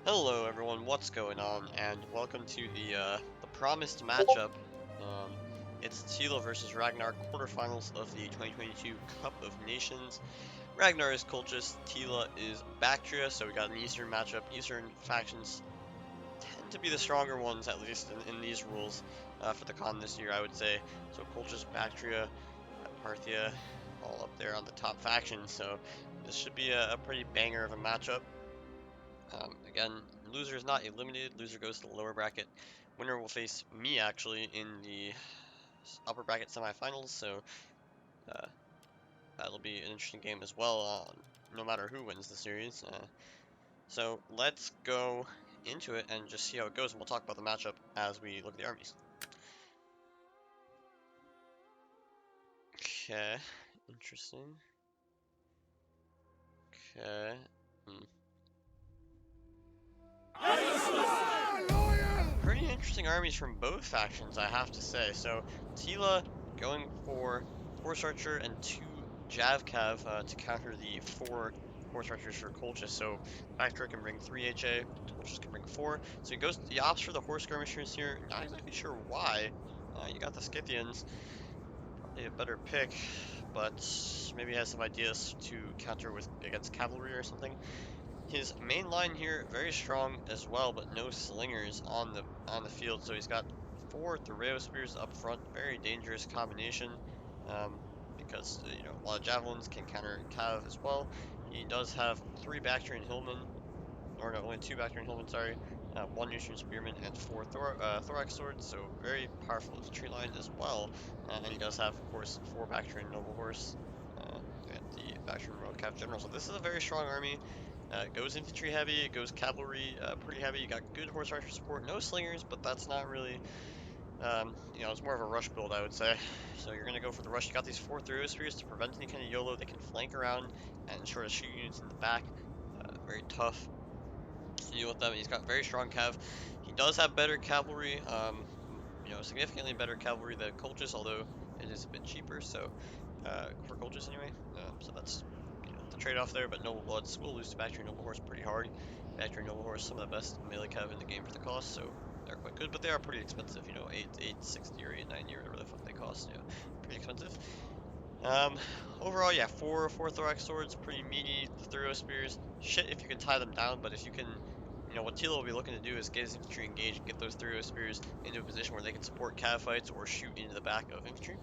Hello everyone, what's going on? And welcome to the promised matchup. Um, it's Tila versus Ragnar quarterfinals of the 2022 Cup of Nations. Ragnar is Colchis, Tila is Baktria, so we got an Eastern matchup. Eastern factions tend to be the stronger ones, at least in these rules, for the CoN this year, I would say. So Colchis, Baktria, Parthia, all up there on the top factions, so this should be a pretty banger of a matchup. Again, loser is not eliminated. Loser goes to the lower bracket. Winner will face me actually in the upper bracket semifinals. So uh, that'll be an interesting game as well. No matter who wins the series. So let's go into it and just see how it goes. And we'll talk about the matchup as we look at the armies. Okay, interesting. Okay. Pretty interesting armies from both factions, I have to say. So, Tila going for Horse Archer and 2 Javcav to counter the 4 Horse Archers for Colchis. So, Baktria can bring 3 HA, Colchis can bring 4. So he opts for the Horse Skirmishers here. Not exactly sure why. You got the Scythians, probably a better pick, but maybe he has some ideas to counter with against cavalry or something. His main line here very strong as well, but no slingers on the field. So he's got 4 Thoreo spears up front, very dangerous combination, because a lot of javelins can counter cav as well. He does have 3 Bactrian Hillmen, or no, only 2 Bactrian Hillmen, sorry. 1 Eastern Spearman and 4 Thorax Swords, so very powerful infantry line as well. And he does have, of course, 4 Bactrian Noble Horse and the Bactrian Royal Cav General. So this is a very strong army. It goes infantry heavy, it goes cavalry pretty heavy. You got good horse archer support, no slingers, but that's not really, it's more of a rush build, I would say. So you're going to go for the rush. You got these 4 Thoreo Spears to prevent any kind of YOLO. They can flank around and ensure to shoot units in the back. Very tough to deal with them. He's got very strong cav. He does have better cavalry, significantly better cavalry than Colchis, although it is a bit cheaper, so, for Colchis anyway. So that's the trade-off there, but Noble Bloods will lose to Bactrian Noble Horse pretty hard. Bactrian Noble Horse, some of the best melee cav in the game for the cost, so they're quite good, but they are pretty expensive, 860 or 890 or whatever the fuck they cost, pretty expensive. Overall, yeah, four thorax swords, pretty meaty. The Thoreo spears, shit if you can tie them down, but if you can, what Tila will be looking to do is get his infantry engaged and get those Thoreo spears into a position where they can support cav fights or shoot into the back of infantry.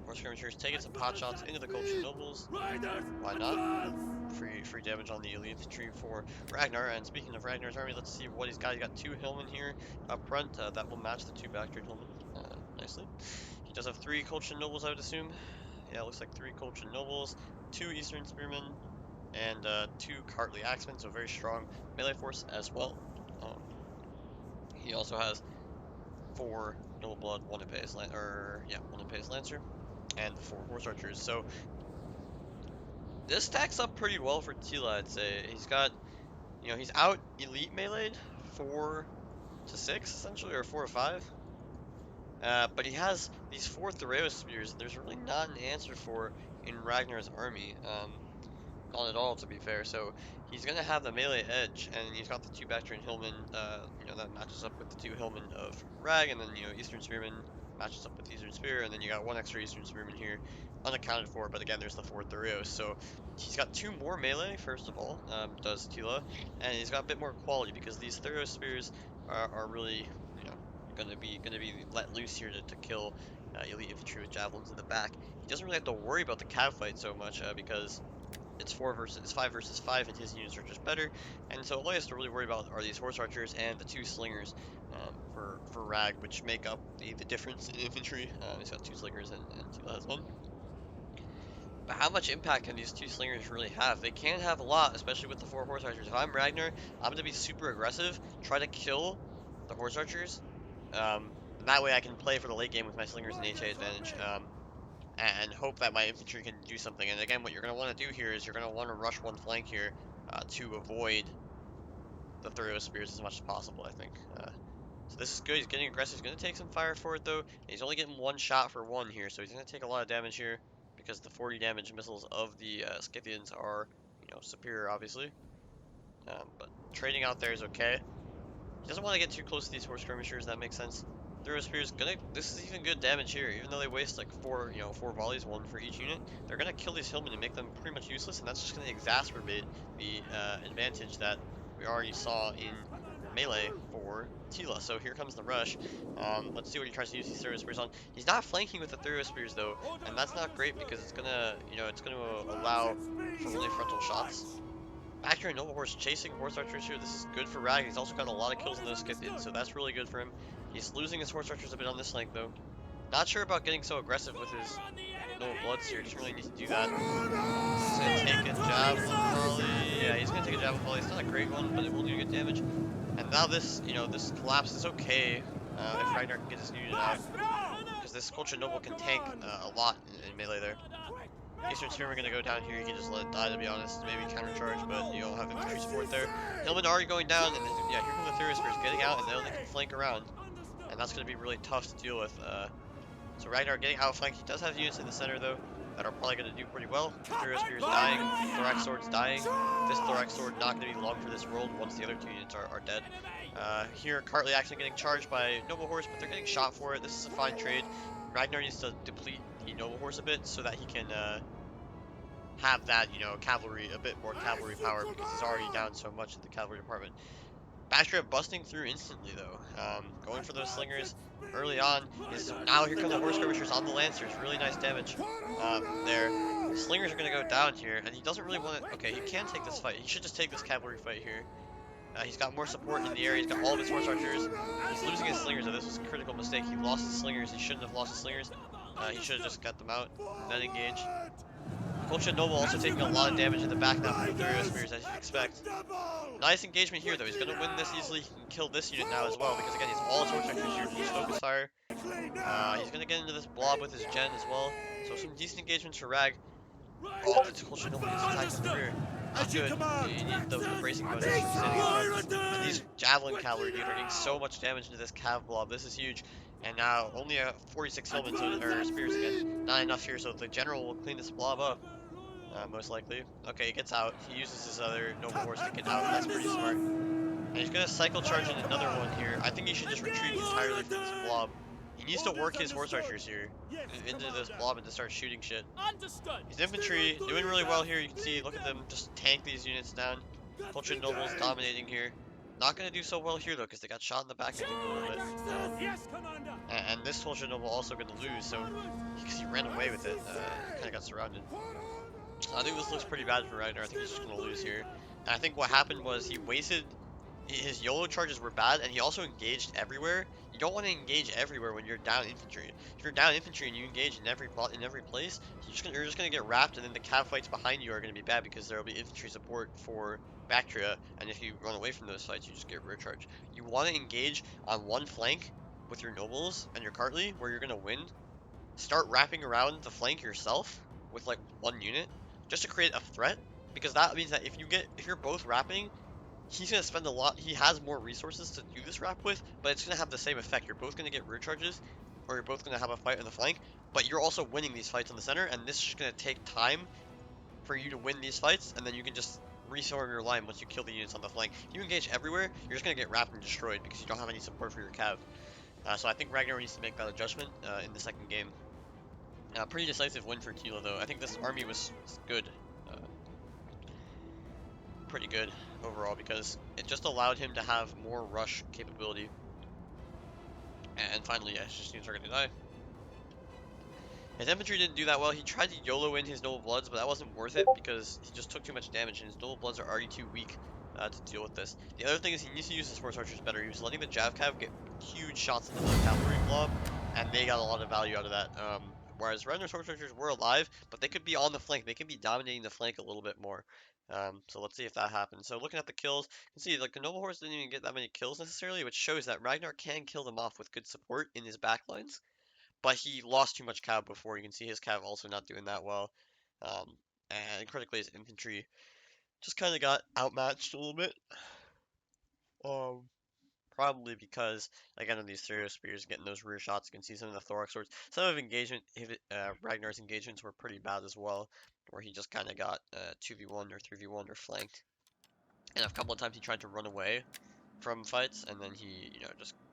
Horse skirmishers taking some pot shots into the Colchian nobles. Why not? Free damage on the elite infantry for Ragnar. And speaking of Ragnar's army, let's see what he's got. He's got 2 Hillmen here up front. That will match the 2 Bactrian Hillmen nicely. He does have 3 Colchian nobles, I would assume. Yeah, it looks like 3 Colchian nobles, 2 Eastern Spearmen, and 2 Cartly Axemen, so very strong melee force as well. He also has 4 Noble Blood, 1 Epais Lancer, and 4 Horse Archers. So this stacks up pretty well for Tila, I'd say. He's got, he's out elite meleeed 4 to 6 essentially, or 4 to 5. But he has these 4 Thoreo spears that there's really not an answer for in Ragnar's army. Not at all, to be fair. So he's gonna have the melee edge, and he's got the 2 Bactrian Hillmen. That matches up with the 2 Hillmen of Rag, and then Eastern Spearman matches up with Eastern Spear, and then you got 1 extra Eastern Spearman here, unaccounted for. But again, there's the 4 Thoreos. So he's got 2 more melee. First of all, does Tila, and he's got a bit more quality because these Thoreo spears are really, gonna be let loose here to kill elite infantry with javelins in the back. He doesn't really have to worry about the cav fight so much because it's 5 versus 5, and his units are just better. And so all he has to really worry about are these horse archers and the 2 slingers for Rag, which make up the difference in infantry. He's got 2 slingers and Tila has 1. But how much impact can these 2 slingers really have? They can have a lot, especially with the 4 horse archers. If I'm Ragnar, I'm going to be super aggressive, try to kill the horse archers. And that way I can play for the late game with my slingers and HA advantage. And hope that my infantry can do something. And again, what you're going to want to do here is you're going to want to rush one flank here to avoid the Thoreo spears as much as possible, I think. So this is good. He's getting aggressive. He's going to take some fire for it, though. He's only getting 1 shot for 1 here, so he's going to take a lot of damage here because the 40 damage missiles of the Scythians are, superior, obviously. But trading out there is okay. He doesn't want to get too close to these horse skirmishers, that makes sense. Throw spears gonna this is even good damage here, even though they waste like four volleys, one for each unit. They're gonna kill these hillmen and make them pretty much useless, and that's just gonna exacerbate the advantage that we already saw in melee for Tila. So here comes the rush. Let's see what he tries to use these throw spears on. He's not flanking with the throw spears though, and that's not great because it's gonna it's gonna allow for only frontal shots. Baktria and Noble Horse chasing Horse Archers here. This is good for Rag. He's also got a lot of kills in those skip ins, so that's really good for him. He's losing his Horse Archers a bit on this flank, though. Not sure about getting so aggressive with his Noble Bloods here. Doesn't really need to do that. He's going to take a Javelin volley. Yeah, he's going to take a Javelin volley. It's not a great one, but it will do good damage. And now this, this collapse is okay if Ragnar can get his unit out. Because this Colchis Noble can tank a lot in melee there. Eastern Spear, we're gonna go down here. You can just let it die, to be honest. Maybe countercharge, but you don't have infantry support there. Hillmen already going down, and then, yeah, here come the Theory Spears getting out, and then they can flank around. And that's gonna be really tough to deal with. So Ragnar getting outflanked. He does have units in the center, though, that are probably gonna do pretty well. Theory Spears dying, Thorax Sword's dying. This Thorax Sword not gonna be long for this world once the other two units are dead. Here, Cartley actually getting charged by Noble Horse, but they're getting shot for it. This is a fine trade. Ragnar needs to deplete the Noble Horse a bit so that he can, have that, cavalry, a bit more cavalry power because he's already down so much in the cavalry department. Baktria busting through instantly though, going for those slingers early on. Now here come the horse skirmishers on the lancers, really nice damage there. The slingers are going to go down here, and he doesn't really want to, okay, he can take this fight. He should just take this cavalry fight here. He's got more support in the area, he's got all of his horse archers. He's losing his slingers, though. This was a critical mistake. He lost his slingers, he shouldn't have lost his slingers. He should have just got them out, and then engage. Colchis Noble also taking a lot of damage in the back now from the Thurio Spears, as you'd expect. Nice engagement here, though. He's going to win this easily. He can kill this unit now as well, because again, he's all torch archers here. He's focus fire. He's going to get into this blob with his gen as well. So some decent engagements for Rag. Oh, this Colchis Noble gets attacked in the rear. Not good. You need the bracing bonus from standing in front. And these Javelin Cavalry dude are getting so much damage into this Cav blob. This is huge. And now only a 46 Hillmen, or Spears again. Not enough here, so the General will clean this blob up. Most likely. Okay, he gets out. He uses his other Noble Horse to get out. That's pretty smart. And he's going to cycle charge in another one here. I think he should just retreat entirely from this blob. He needs to work his horse archers here into this blob and to start shooting shit. His infantry doing really well here. You can see, look at them just tank these units down. Colchis Nobles dominating here. Not going to do so well here, though, because they got shot in the back, I think, a little bit. And this Colchis Noble also going to lose, so because he ran away with it, kind of got surrounded. So I think this looks pretty bad for Ragnar. I think he's just going to lose here. And I think what happened was he wasted... His YOLO charges were bad, and he also engaged everywhere. You don't want to engage everywhere when you're down infantry. If you're down infantry and you engage in every place, you're just gonna get wrapped, and then the cav fights behind you are gonna be bad because there will be infantry support for Baktria, and if you run away from those fights, you just get rear charge. You want to engage on one flank with your nobles and your Cartley, where you're gonna win. Start wrapping around the flank yourself with like one unit, just to create a threat, because that means that if you're both wrapping, he's going to spend a lot. He has more resources to do this wrap with, but it's going to have the same effect. You're both going to get rear charges, or you're both going to have a fight on the flank, but you're also winning these fights on the center, and this is just going to take time for you to win these fights, and then you can just reform your line once you kill the units on the flank. If you engage everywhere, you're just going to get wrapped and destroyed because you don't have any support for your cav. So I think Ragnar needs to make that adjustment in the second game. Pretty decisive win for Tila, though. I think this army was good. Pretty good overall because it just allowed him to have more rush capability. And finally, yeah, his units are going to die. His infantry didn't do that well. He tried to YOLO in his Noble Bloods, but that wasn't worth it because he just took too much damage, and his Noble Bloods are already too weak to deal with this. The other thing is he needs to use his Horse Archers better. He was letting the Jav Cav get huge shots into the Cavalry blob, and they got a lot of value out of that. Whereas Ragnar's Horse Archers were alive, but they could be on the flank. They could be dominating the flank a little bit more. So let's see if that happens. So looking at the kills, you can see like the Noble Horse didn't even get that many kills necessarily, which shows that Ragnar can kill them off with good support in his backlines. But he lost too much cav before. You can see his cav also not doing that well. And critically, his infantry just kind of got outmatched a little bit. Probably because, again, of these Therio Spears getting those rear shots. You can see some of the Thorax Swords. Some of Ragnar's engagements were pretty bad as well, where he just kind of got 2v1 or 3v1 or flanked. And a couple of times he tried to run away from fights, and then he,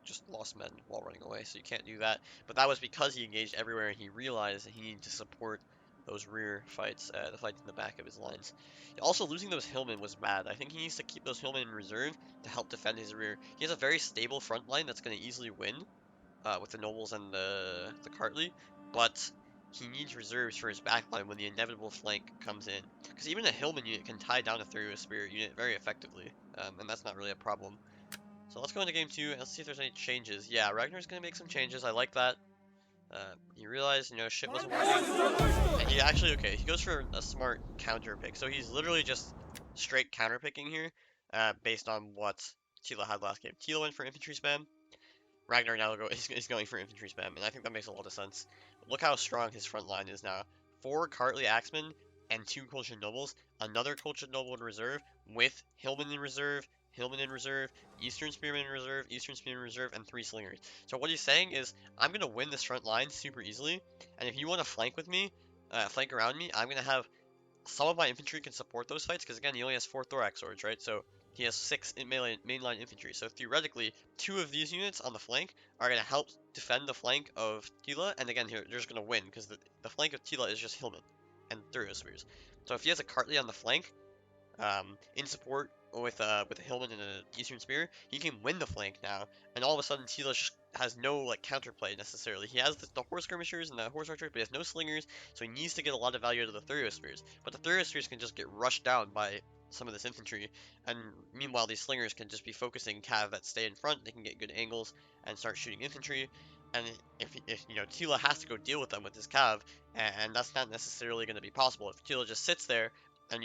just lost men while running away, so you can't do that. But that was because he engaged everywhere, and he realized that he needed to support those rear fights, the fights in the back of his lines. Also, losing those hillmen was bad. I think he needs to keep those hillmen in reserve to help defend his rear. He has a very stable front line that's going to easily win with the nobles and the Cartly, but he needs reserves for his backline when the inevitable flank comes in. Because even a hillman unit can tie down a Thurios spear unit very effectively, and that's not really a problem. So let's go into game 2 and let's see if there's any changes. Yeah, Ragnar's gonna make some changes. I like that. He realized, shit wasn't working. And he actually, okay, he goes for a smart counter pick. So he's literally just straight counter picking here, based on what Tila had last game. Tila went for infantry spam. Ragnar now is going for infantry spam, and I think that makes a lot of sense. Look how strong his front line is now. 4 Cartly Axemen and 2 Colchis Nobles, another Colchis Noble in reserve, with Hillman in reserve, Eastern Spearman in reserve, Eastern Spearman in reserve, and 3 Slingers. So what he's saying is, I'm going to win this front line super easily, and if you want to flank with me, flank around me, I'm going to have some of my infantry can support those fights, because again, he only has 4 Thorax Swords, right? So he has 6 in mainline infantry. So theoretically, 2 of these units on the flank are going to help defend the flank of Tila, and again, they're just going to win, because the flank of Tila is just Hillman and Thurios Spears. So if he has a Cartly on the flank, in support with a Hillman and an Eastern Spear, he can win the flank now, and all of a sudden Tila just has no like counterplay necessarily. He has the horse skirmishers and the horse archers, but he has no slingers, so he needs to get a lot of value out of the Thurios Spears. But the Thurios Spears can just get rushed down by some of this infantry, and meanwhile these slingers can just be focusing cav that stay in front. They can get good angles and start shooting infantry. And if Tila has to go deal with them with his cav, and that's not necessarily going to be possible. If Tila just sits there and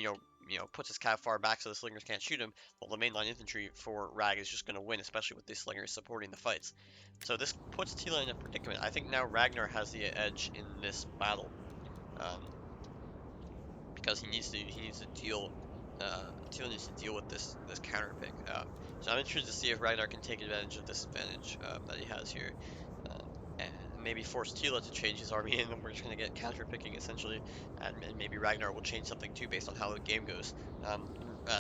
puts his cav far back so the slingers can't shoot him, well, the mainline infantry for Rag is just going to win, especially with these slingers supporting the fights. So this puts Tila in a predicament. I think now Ragnar has the edge in this battle, um, because he needs to deal. Tila needs to deal with this counter pick. So I'm interested to see if Ragnar can take advantage of this advantage that he has here. And maybe force Tila to change his army, and then we're just going to get counter picking essentially, and maybe Ragnar will change something too based on how the game goes.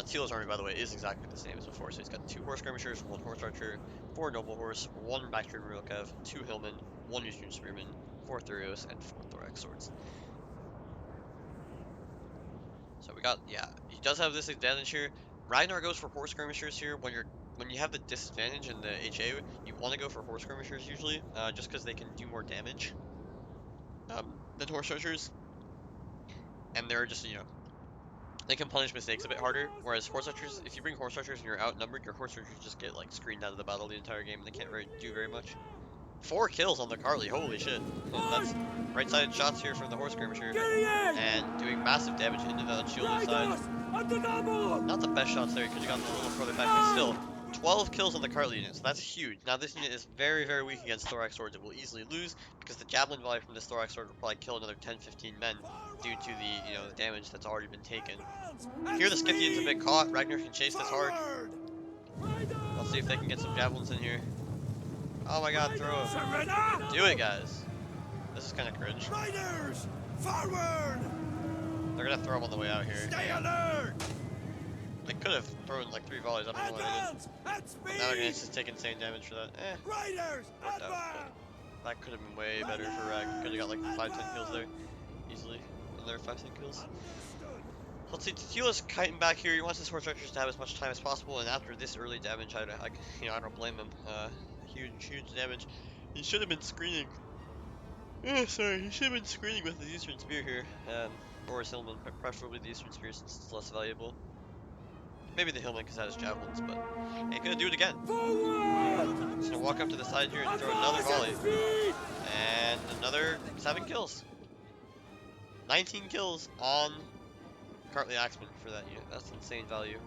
Tila's army, by the way, is exactly the same as before, so he's got 2 horse skirmishers, 1 horse archer, 4 noble horse, 1 Baktria Cav, 2 hillmen, 1 Eastern Spearman, 4 Thurios, and 4 Thorax Swords. So we got, yeah, he does have this advantage here. Ragnar goes for horse skirmishers here when you have the disadvantage in the HA. You want to go for horse skirmishers usually, just because they can do more damage than horse archers, and they're just they can punish mistakes a bit harder. Whereas horse archers, if you bring horse archers and you're outnumbered, your horse archers just get like screened out of the battle the entire game, and they can't do very much. 4 kills on the Cartly, holy shit! That's right-sided shots here from the horse skirmisher, and doing massive damage into the unshielded side. Not the best shots there, he could have gotten a little further back, but still, 12 kills on the Cartly unit, so that's huge. Now this unit is very, very weak against Thorax Swords. It will easily lose, because the Javelin volley from this Thorax Sword will probably kill another 10-15 men due to the damage that's already been taken. Here the Scythian's a bit caught. Ragnar can chase this hard. Let's see if they can get some Javelins in here. Oh my god, throw him. Do it, guys. This is kind of cringe. Riders, forward! They're gonna throw him on the way out here. Stay alert! They could have thrown like 3 volleys. I don't know why they did. Now they're gonna just take insane damage for that. Riders, Worked out, but that could have been way better for Rag. Could have got like 5-10 kills there, easily. Another 5-10 kills. Let's see, Tila's kiting back here. He wants his horse archers to have as much time as possible, and after this early damage, I don't blame him. Huge damage. He should have been screening. Sorry, he should have been screening with the Eastern Spear here, or his Hillman, but preferably the Eastern Spear since it's less valuable. Maybe the Hillman because that has javelins, but ain't gonna do it again. He's gonna walk up to the side here and throw another volley, and another 7 kills. 19 kills on Cartly Axeman for that unit. That's insane value.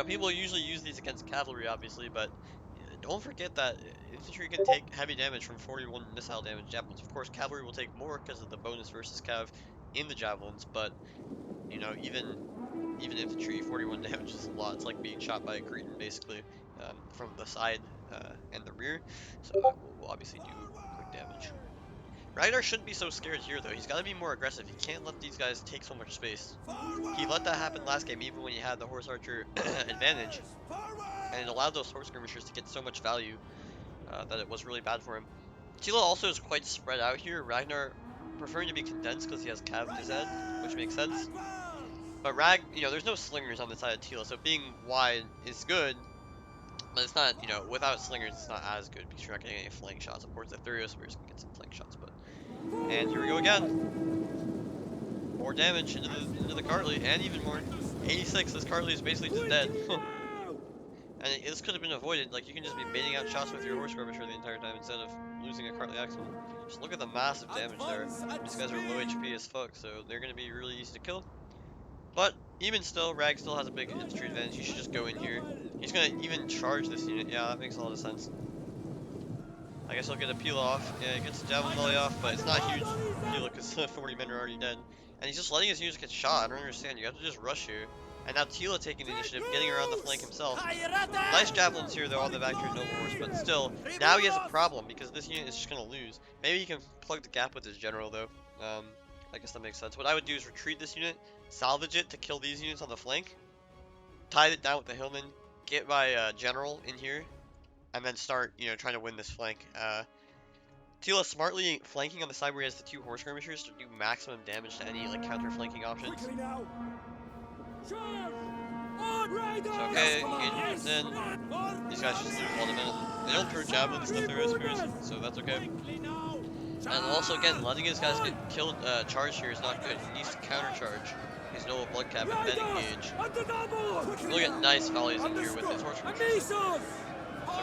People usually use these against cavalry, obviously, but don't forget that infantry can take heavy damage from 41 missile damage javelins. Of course, cavalry will take more because of the bonus versus cav in the javelins, but even infantry, 41 damage is a lot. It's like being shot by a Cretan, basically, from the side and the rear. So we'll obviously do quick damage. Ragnar shouldn't be so scared here, though. He's got to be more aggressive. He can't let these guys take so much space. He let that happen last game, even when he had the horse archer advantage, and it allowed those horse skirmishers to get so much value that it was really bad for him. Tila also is quite spread out here. Ragnar preferring to be condensed because he has Cav to Zed, which makes sense. But there's no slingers on the side of Tila, so being wide is good, but it's not, without slingers, it's not as good because you're not getting any flank shots. Of course, the Thurio Spears can get some flank shots, but. And here we go again. More damage into the Cartly, and even more. 86, this Cartly is basically just dead. And this could have been avoided. Like, you can just be baiting out shots with your horse skirmisher the entire time instead of losing a Cartly Axle. Just look at the massive damage there. These guys are low HP as fuck, so they're going to be really easy to kill. But even still, Rag still has a big infantry advantage. He should just go in here. He's going to even charge this unit. Yeah, that makes a lot of sense. I guess he'll get a peel off. Yeah, he gets a javelin volley off, but it's not huge peel because 40 men are already dead. And he's just letting his units get shot. I don't understand. You have to just rush here. And now Tila taking the initiative, getting around the flank himself. Nice javelins here though on the Baktria Noble Horse, but still, now he has a problem because this unit is just going to lose. Maybe he can plug the gap with his general though. I guess that makes sense. What I would do is retreat this unit, salvage it to kill these units on the flank, tie it down with the Hillman, get my general in here, and then start, trying to win this flank. Tila smartly flanking on the side where he has the two horse skirmishers to do maximum damage to any like counter flanking options. So okay, engage in. These guys just lose 1 minute. They don't throw javelins to throw spears, so that's okay. And also again, letting his guys get killed, charged here is not good. He needs to counter charge his noble blood cap and then engage. Look at nice volleys in here with his horse skirmishers. So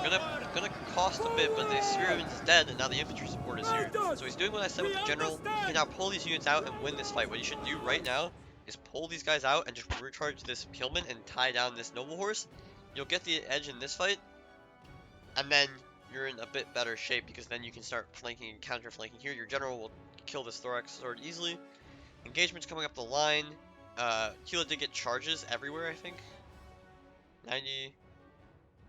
gonna cost a bit, but the spearman is dead, and now the infantry support is here. So he's doing what I said with the general. He can now pull these units out and win this fight. What you should do right now is pull these guys out and just recharge this Pillman and tie down this noble horse. You'll get the edge in this fight, and then you're in a bit better shape because then you can start flanking and counter flanking here. Your general will kill this thorax sword easily. Engagement's coming up the line. Tila did get charges everywhere, I think. 90.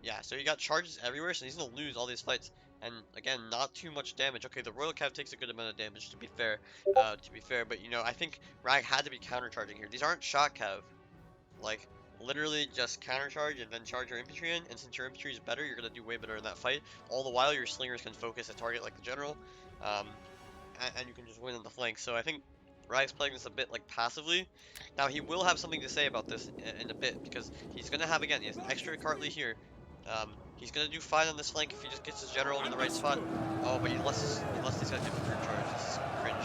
Yeah, so he got charges everywhere, so he's gonna lose all these fights. And again, not too much damage. Okay, the Royal Cav takes a good amount of damage, to be fair. But I think Rag had to be countercharging here. These aren't shot Cav. Like, literally just countercharge and then charge your infantry in. And since your infantry is better, you're gonna do way better in that fight. All the while, your slingers can focus a target like the general, and you can just win on the flank. So I think Rag's playing this a bit like passively. Now he will have something to say about this in a bit because he's gonna have he has an extra Cartly here. He's gonna do fine on this flank if he just gets his general in the right spot. Oh, but he lets these guys get the third charge. This is cringe.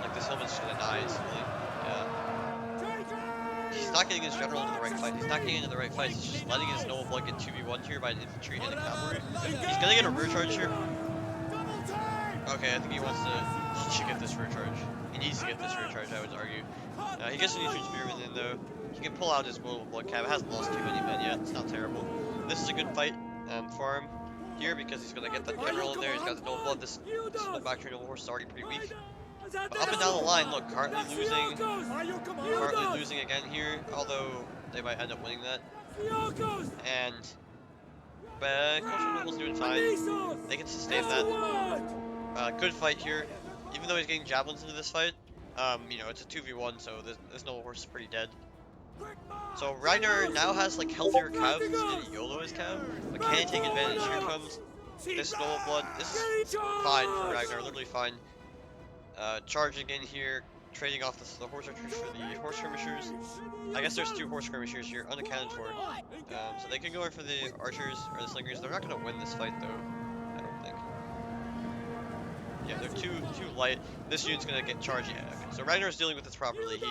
Like, this Hillman's just gonna die instantly. Yeah. He's not getting his general into the right fight. He's not getting into the right fight. He's just letting his noble blood get 2v1 here by an infantry and a cavalry. He's gonna get a rear charge here. Okay, I think he wants to get this rear charge. He needs to get this rear charge, I would argue. He gets an Eastern Spearman in though. He can pull out his noble blood cab. It hasn't lost too many men yet. It's not terrible. This is a good fight for him here because he's gonna get that general in there. He's got the noble blood. This Baktria noble horse is already pretty weak. But up and down the line, look, Cartly losing again here. Although they might end up winning that. And Colchis noble's doing fine. They can sustain that. Good fight here. Even though he's getting javelins into this fight, it's a 2v1, so this noble horse is pretty dead. So Ragnar now has like healthier Cav, he's gonna YOLO his Cav, but can he take advantage? Here comes this noble blood. This is fine for Ragnar, literally fine. Charging in here, trading off the horse archers for the horse skirmishers. I guess there's 2 horse skirmishers here, unaccounted for. So they can go in for the archers or the slingers. They're not gonna win this fight though, I don't think. Yeah, they're too light. This unit's gonna get charged. Yeah, okay. So Ragnar's dealing with this properly.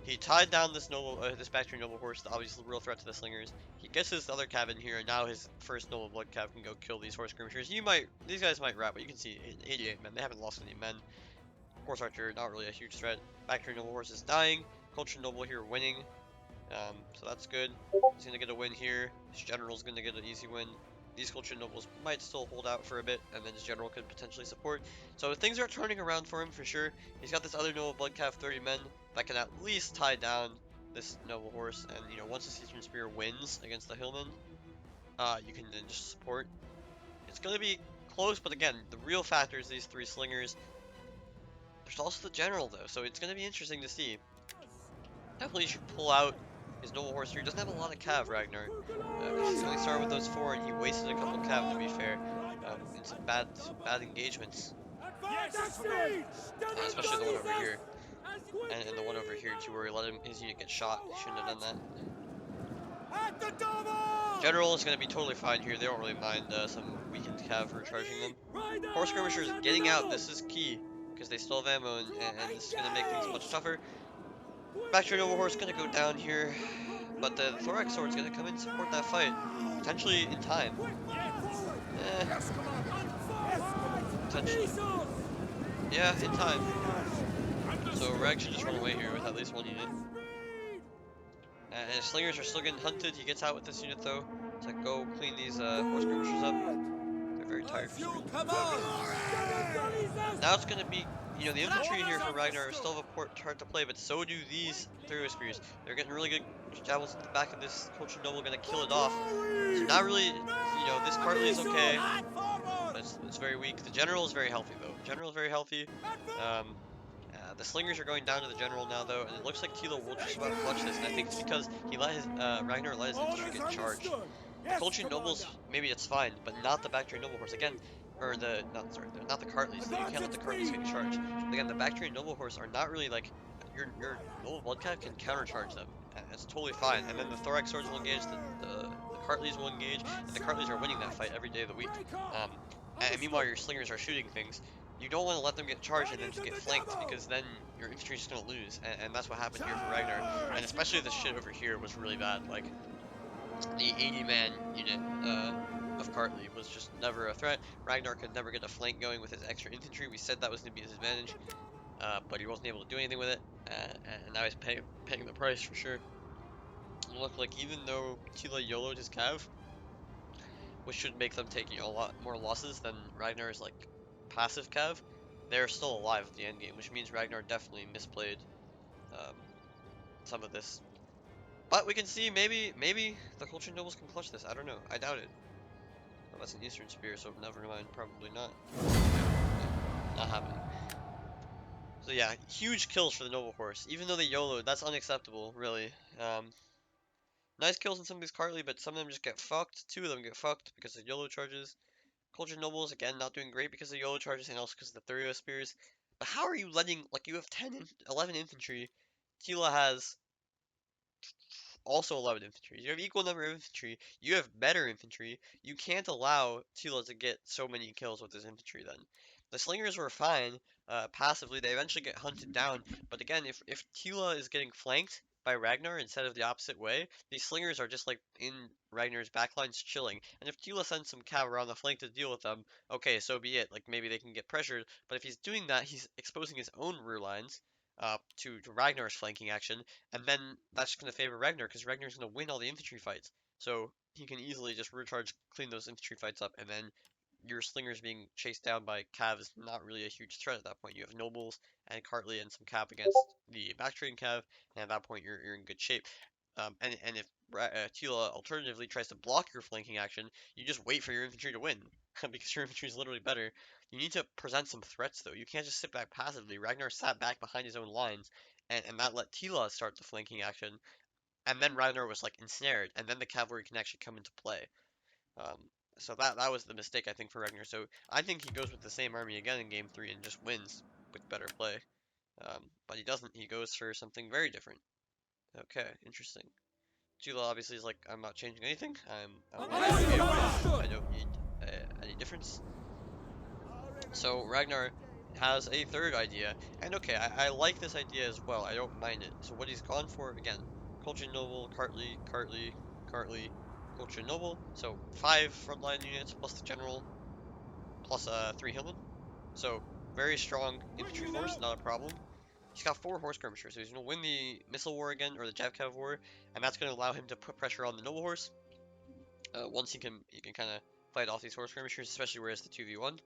He tied down this Baktria noble horse, the obvious real threat to the slingers. He gets his other cav in here, and now his first noble blood cav can go kill these horse skirmishers. These guys might wrap, but you can see 88 men. They haven't lost any men. Horse archer, not really a huge threat. Baktria noble horse is dying. Colchis noble here winning. So that's good. He's gonna get a win here. His general's gonna get an easy win. These Colchis nobles might still hold out for a bit, and then his general could potentially support. So things are turning around for him for sure. He's got this other noble blood cav 30 men that can at least tie down this noble horse. And once the Eastern Spear wins against the Hillman, you can then just support. It's gonna be close, but again, the real factor is these 3 slingers. There's also the general though, so it's gonna be interesting to see. Definitely should pull out his noble horse here. He doesn't have a lot of cav, Ragnar, because he only started with those four, and he wasted a couple cav to be fair, in some bad engagements, especially the one over here, and the one over here too, where he let his unit get shot. He shouldn't have done that. General is going to be totally fine here. They don't really mind some weakened cav recharging them. Horse skirmishers getting out. This is key because they still have ammo, and this is going to make things much tougher. Baktria noble horse going to go down here, but the thorax sword is going to come in and support that fight, potentially in time. Eh, potentially. Yeah, in time. So Rag should just run away here with at least one unit. And his slingers are still getting hunted. He gets out with this unit though to go clean these horse skirmishers up. They're very tired for some reason. Now it's going to be, the infantry here for Ragnar still have a part to play, but so do these Therios spears. They're getting really good javelins at the back of this Colchis noble, going to kill it off. So not really, this Cartley is okay, but it's very weak. The general is very healthy though. The general is very healthy. The slingers are going down to the general now though, and it looks like Tila will just about clutch this, and I think it's because he let his Ragnar let his infantry get charged. The Colchis nobles, maybe it's fine, but not the Bactrian noble horse. Again, or the not sorry, they're not the Cartleys. You can't let the Cartleys get charged. Again, the Bactrian noble horse are not really like your noble bloodcav can countercharge them. It's totally fine. And then the thorax swords will engage, the Cartleys will engage, and the Cartleys are winning that fight every day of the week. And meanwhile, your slingers are shooting things. You don't want to let them get charged and then just get flanked because then your infantry is just going to lose. And that's what happened here for Ragnar. And especially this shit over here was really bad. Like, the 80-man unit of Cartley was just never a threat. Ragnar could never get a flank going with his extra infantry. We said that was going to be his advantage, but he wasn't able to do anything with it. And now he's paying the price for sure. Look, like, even though Tila YOLO'd his cav, which should make them taking a lot more losses than Ragnar's like passive cav, they're still alive at the end game, which means Ragnar definitely misplayed um, some of this. But we can see maybe the Colchis nobles can clutch this. I don't know. I doubt it. Oh, that's an Eastern Spear, so never mind. Probably not. Not happening. So yeah, huge kills for the noble horse. Even though they YOLO, that's unacceptable, really. Nice kills in some of these Cartley, but some of them just get fucked. Two of them get fucked because of YOLO charges. Culture Nobles, again, not doing great because of YOLO charges and also because of the Thurio Spears. But how are you letting, like, you have 11 infantry. Tila has also 11 infantry. You have equal number of infantry. You have better infantry. You can't allow Tila to get so many kills with his infantry then. The slingers were fine passively. They eventually get hunted down. But again, if Tila is getting flanked by Ragnar instead of the opposite way, these slingers are just like in Ragnar's backlines chilling. And if Tila sends some cav around the flank to deal with them, okay, so be it. Like maybe they can get pressured. But if he's doing that, he's exposing his own rear lines to Ragnar's flanking action, and then that's just going to favor Ragnar because Ragnar's going to win all the infantry fights. So he can easily just recharge, clean those infantry fights up, and then your slingers being chased down by cav is not really a huge threat at that point. You have nobles and Cartley and some cav against the Bactrian cav, and at that point you're in good shape. And if Tila alternatively tries to block your flanking action, you just wait for your infantry to win because your infantry is literally better. You need to present some threats though. You can't just sit back passively. Ragnar sat back behind his own lines, and that let Tila start the flanking action, and then Ragnar was like ensnared, and then the cavalry can actually come into play. Um, so that was the mistake I think for Ragnar. So I think he goes with the same army again in game 3 and just wins with better play. But he doesn't. He goes for something very different. Okay, interesting. Tila obviously is like, I'm not changing anything. I'm winning the game. I don't need any difference. So Ragnar has a third idea, and okay, I like this idea as well. I don't mind it. So what he's gone for again, Colchis Noble, Cartley, Colchis Noble. So 5 frontline units plus the general plus 3 hillmen. So very strong infantry force, not a problem. He's got 4 horse skirmishers, so he's gonna win the missile war again or the Javcav war, and that's gonna allow him to put pressure on the noble horse. Once he can kind of fight off these horse skirmishers, especially where it's the 2v1.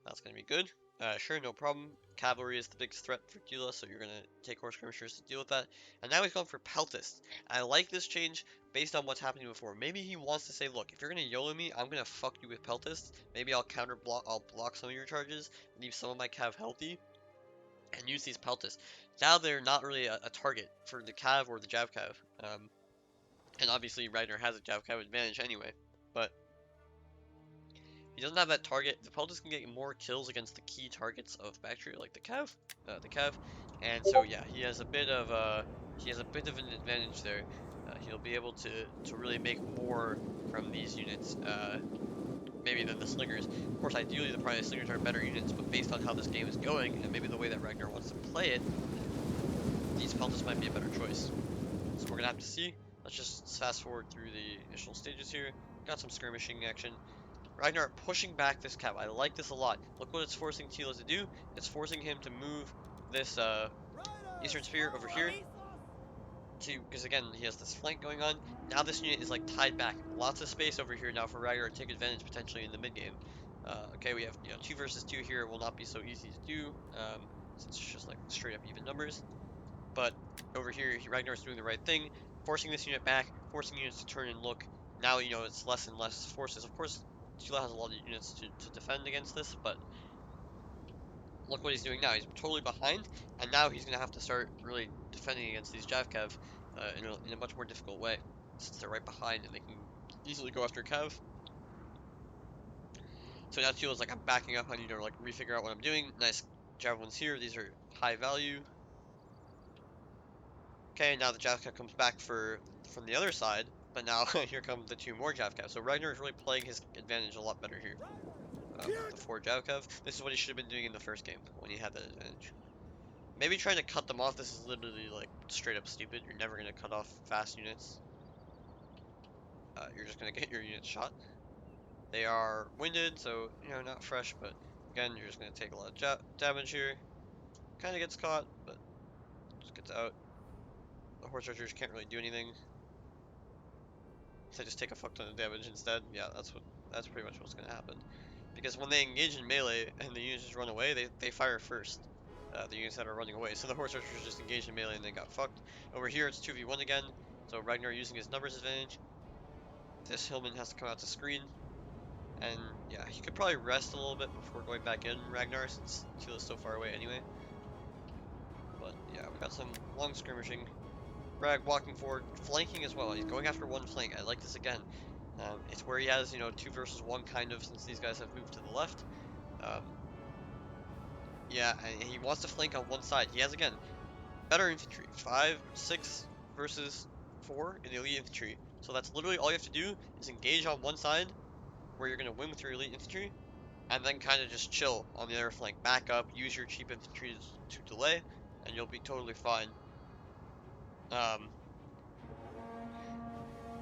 That's going to be good. Sure, no problem. Cavalry is the biggest threat for Tila, so you're going to take horse skirmishers to deal with that. And now he's gone for Peltists. I like this change based on what's happening before. Maybe he wants to say, look, if you're going to YOLO me, I'm going to fuck you with Peltists. Maybe I'll I'll block some of your charges, leave some of my cav healthy, and use these Peltas. Now they're not really a target for the Cav or the Jav Cav. And obviously Ragnar has a Jav Cav advantage anyway. But he doesn't have that target. The Peltas can get more kills against the key targets of Baktria, like the Cav. And so yeah, he has a bit of an advantage there. He'll be able to really make more from these units, maybe than the Slingers. Of course, ideally the Slingers are better units, but based on how this game is going and maybe the way that Ragnar wants to play it, these Peltas might be a better choice. So we're gonna have to see. Let's just fast forward through the initial stages here. Got some skirmishing action. Ragnar pushing back this cap. I like this a lot. Look what it's forcing Tila to do. It's forcing him to move this Eastern Spear over here to, because again, he has this flank going on. Now this unit is like tied back. Lots of space over here now for Ragnar to take advantage potentially in the mid game. Okay, we have 2 versus 2 here. It will not be so easy to do since it's just like straight up even numbers. But over here, Ragnar's doing the right thing, forcing this unit back, forcing units to turn and look. Now, it's less and less forces. Of course, Tila has a lot of units to defend against this, but look what he's doing now. He's totally behind, and now he's going to have to start really defending against these Javkev in a much more difficult way, since they're right behind and they can easily go after Kev. So now Tila's like, I'm backing up, I need to like refigure out what I'm doing. Nice javelins here, these are high value. Okay, now the Javkev comes back from the other side, but now here come the 2 more Javkev. So Ragnar is really playing his advantage a lot better here. The 4 Javkev. This is what he should have been doing in the first game, when he had that advantage. Maybe trying to cut them off, this is literally like straight up stupid. You're never going to cut off fast units. You're just going to get your units shot. They are winded, so, not fresh, but again, you're just going to take a lot of damage here. Kind of gets caught, but just gets out. The horse archers can't really do anything. So they just take a fuck ton of damage instead. Yeah, that's pretty much what's going to happen. Because when they engage in melee and the units just run away, they fire first. The units that are running away. So the horse archers just engaged in melee and they got fucked. Over here it's 2v1 again. So Ragnar using his numbers advantage. This Hillman has to come out to screen. And yeah, he could probably rest a little bit before going back in Ragnar since Tila's so far away anyway. But yeah, we got some long skirmishing. Rag walking forward, flanking as well. He's going after one flank. I like this again. It's where he has, 2 versus 1 kind of, since these guys have moved to the left. Yeah, and he wants to flank on one side. He has, again, better infantry. 6 versus 4 in the elite infantry. So that's literally all you have to do is engage on one side where you're going to win with your elite infantry, and then kind of just chill on the other flank. Back up, use your cheap infantry to delay, and you'll be totally fine.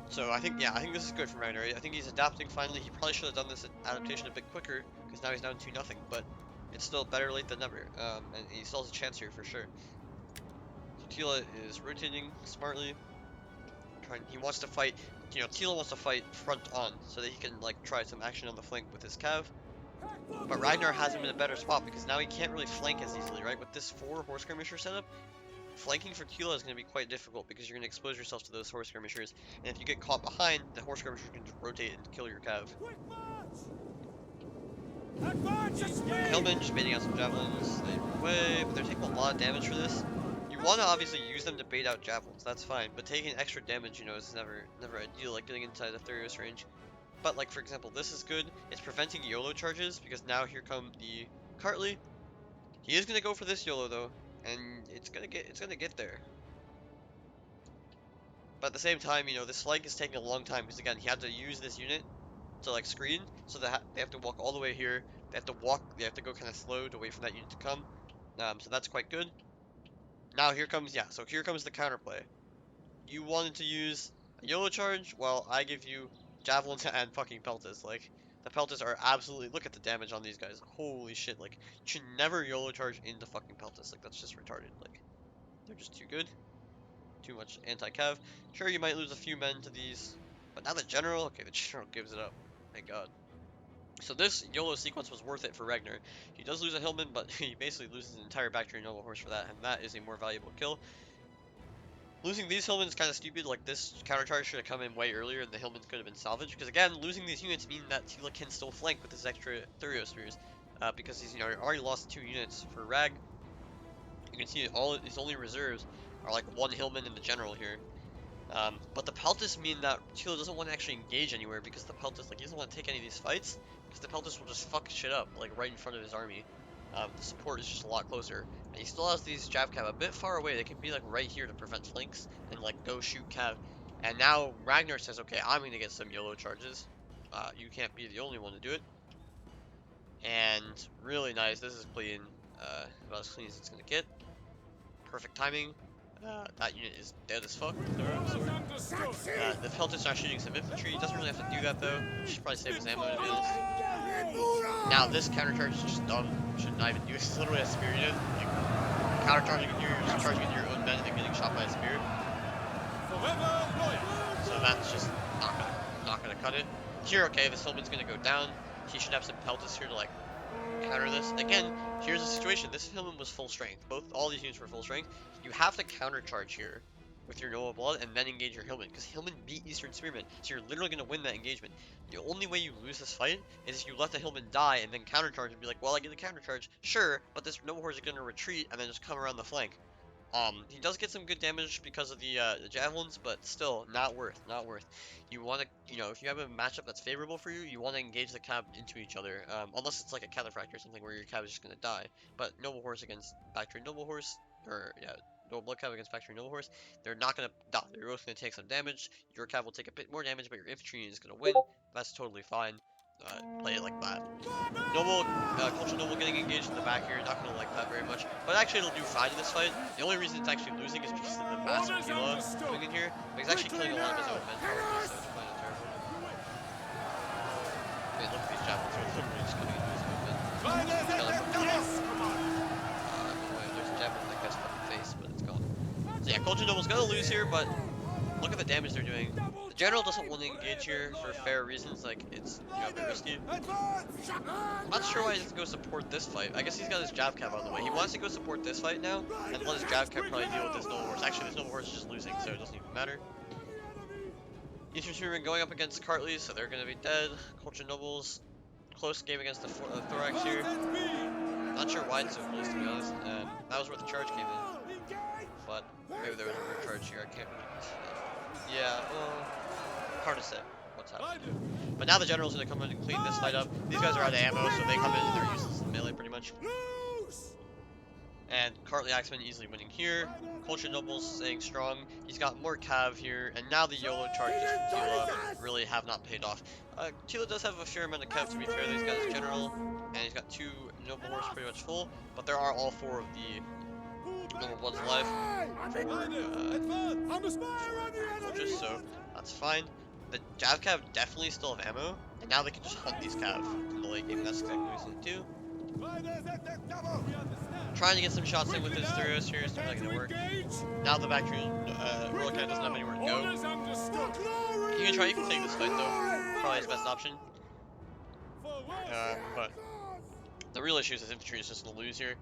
So I think this is good for Ragnar. I think he's adapting finally. He probably should have done this adaptation a bit quicker, because now he's down 2-0, but it's still better late than never. And he still has a chance here for sure. So Tila is rotating smartly. He wants to fight, Tila wants to fight front on, so that he can like try some action on the flank with his cav. But Ragnar has him in a better spot, because now he can't really flank as easily, right? With this 4 horse skirmisher setup, flanking for Tila is going to be quite difficult because you're going to expose yourself to those horse skirmishers, and if you get caught behind, the horse skirmishers can just rotate and kill your cav. Hillman just baiting out some javelins. They run away, but they're taking a lot of damage for this. You want to obviously use them to bait out javelins, that's fine, but taking extra damage, is never ideal, like getting inside the Therios range. But like for example, this is good. It's preventing YOLO charges, because now here come the Cartley. He is going to go for this YOLO though, and it's gonna get there. But at the same time, this flank is taking a long time, because again, he had to use this unit to like screen, so that they have to walk all the way here. They have to go kind of slow to wait for that unit to come. So that's quite good. Now here comes the counterplay. You wanted to use a YOLO charge, well, I give you javelins and fucking peltas. Like, the peltas are absolutely, look at the damage on these guys. Holy shit, like, you should never YOLO charge into fucking peltas. Like, that's just retarded. Like, they're just too good. Too much anti-cav. Sure, you might lose a few men to these, but now the general, okay, the general gives it up. Thank God. So this YOLO sequence was worth it for Ragnar. He does lose a Hillman, but he basically loses an entire Bactrian Noble Horse for that, and that is a more valuable kill. Losing these Hillmen is kind of stupid. Like, this countercharge should have come in way earlier, and the Hillmen could have been salvaged. Because again, losing these units mean that Tila can still flank with his extra Therios spears. Because he's already lost 2 units for Rag. You can see all his only reserves are like one hillman and the general here. But the Peltas mean that Tila doesn't want to actually engage anywhere because the Peltas, like, he doesn't want to take any of these fights because the Peltas will just fuck shit up, like, right in front of his army. The support is just a lot closer. And he still has these Jav Cav a bit far away. They can be, like, right here to prevent flanks and, like, go shoot Cav. And now Ragnar says, okay, I'm going to get some YOLO charges. You can't be the only one to do it. And really nice. This is clean. About as clean as it's going to get. Perfect timing. That unit is dead as fuck. The Peltas are shooting some infantry. He doesn't really have to do that though. Should probably save his ammo to be honest. Now this countercharge is just dumb. Should not even do it. It's literally a spear unit. Like, countercharging here, you're just charging with your own men and then getting shot by a spear. So that's just not gonna cut it. Here, okay, this hillman's gonna go down. He should have some Peltas here to like counter this. Again, here's the situation. This hillman was full strength. All these units were full strength. You have to countercharge here with your noble blood and then engage your hillman because hillman beat Eastern Spearmen, so you're literally gonna win that engagement. The only way you lose this fight is if you let the hillman die and then countercharge and be like, well, I get the countercharge, sure, but this noble horse is gonna retreat and then just come around the flank. He does get some good damage because of the javelins, but still, not worth. You want to, if you have a matchup that's favorable for you, you want to engage the cab into each other, unless it's like a cataphractor or something where your cab is just going to die. But Noble Horse against Baktria Noble Horse, or yeah, Noble Blood Cab against Baktria Noble Horse, they're not going to die. They're both going to take some damage. Your cab will take a bit more damage, but your infantry is going to win. That's totally fine. Play it like that. Noble, Colchis Noble getting engaged in the back here, not going to like that very much. But actually it'll do fine in this fight. The only reason it's actually losing is because of the massive Tila coming in here. But he's actually killing a lot of his own men probably, so it's kind of terrible. I mean, look at these javelins, they're literally just coming into his own men. There's a javelin that gets fucking face, but it's gone. So yeah, Colchis Noble's gonna lose here, but look at the damage they're doing. The general doesn't want to engage here for fair reasons, like it's a bit risky. I'm not sure why he doesn't go support this fight. I guess he's got his Jav Cav out of the way. He wants to go support this fight now, and let his Jav Cav probably deal with this Noble Horse. Actually, this Noble Horse is just losing, so it doesn't even matter. Eastern Spearmen going up against Cartley, so they're going to be dead. Colchis Nobles, close game against the Thorax here. Not sure why it's so close, to be honest. That was where the charge came in. But maybe there was a weird charge here. I can't really... Yeah, well, hard to say what's happening. But now the general's going to come in and clean this fight up. These guys are out of ammo, so they come in and they're useless in melee pretty much. And Cartley Axeman easily winning here. Colchis Noble's staying strong. He's got more cav here, and now the YOLO charges from Tila really have not paid off. Tila does have a fair amount of cav, to be fair. He's got his general, and he's got 2 noble horse pretty much full, but there are all 4 of the noble bloods alive for Colchis, so that's fine. The Jav Cav definitely still have ammo, and now they can just hunt these cav in the late game. That's exactly what he's going to do. Trying to get some shots in with his Thuros here, it's not going to work. Now the Baktria Royal Cav doesn't have anywhere to go. You can take this fight though, probably his best option. But the real issue is his infantry is just going to lose here.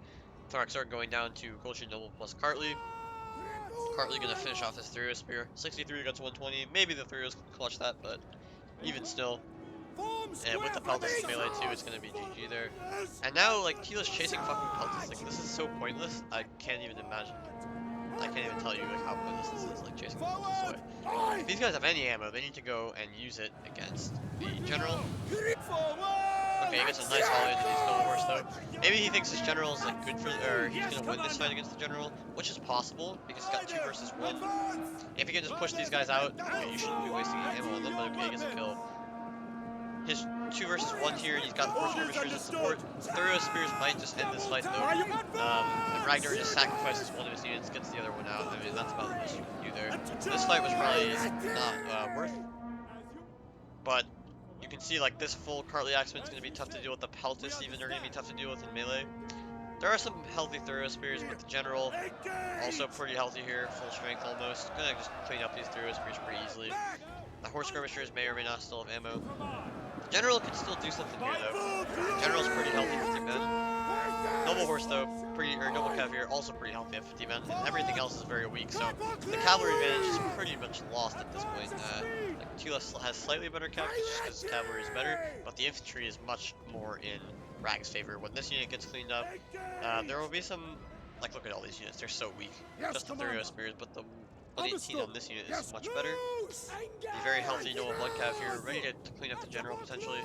Thorax are going down to Colchis Noble plus Cartley. Cartley going to finish off his Thuros spear. 63 against 120. Maybe the Thuros can clutch that, but even still. And with the Peltas melee too, it's gonna be GG there. And now, like, Tila's chasing fucking Peltas. Like, this is so pointless, I can't even imagine. I can't even tell you, like, how pointless this is, like, chasing the Peltas away. If these guys have any ammo, they need to go and use it against the general. Okay, he gets a nice volley into these Noble Horse, though. Maybe he thinks his general is, like, good for, or he's gonna win this fight against the general, which is possible, because he's got 2 versus 1. If he can just push these guys out, okay, you shouldn't be wasting ammo on them, but okay, he gets a kill. His 2 versus 1 here, he's got 4 skirmishers in support. Thuros spears might just end this fight though. And Ragnar just sacrifices one of his units, gets the other one out. I mean, that's about the most you can do there. This fight was probably not worth. But you can see, like, this full Cartley Axeman is going to be tough to deal with. The Peltas even are going to be tough to deal with in melee. There are some healthy Thuros spears, but the general also pretty healthy here, full strength almost. Gonna just clean up these Thuros spears pretty easily. The horse skirmishers may or may not still have ammo. General can still do something here though. General's pretty healthy, 50 men. Noble horse though, Noble Cav here, also pretty healthy at 50 men. And everything else is very weak, so the cavalry advantage is pretty much lost at this point. Like, Tila has slightly better cav just because his cavalry is better, but the infantry is much more in Rag's favor. When this unit gets cleaned up, there will be some like, look at all these units. They're so weak. Yes, Just the Thurio Commander. Spears, but the 118 Understood. on this unit is Yes, much better. loose. The very healthy Engage. Noble Blood Cav here, ready to clean up the general potentially.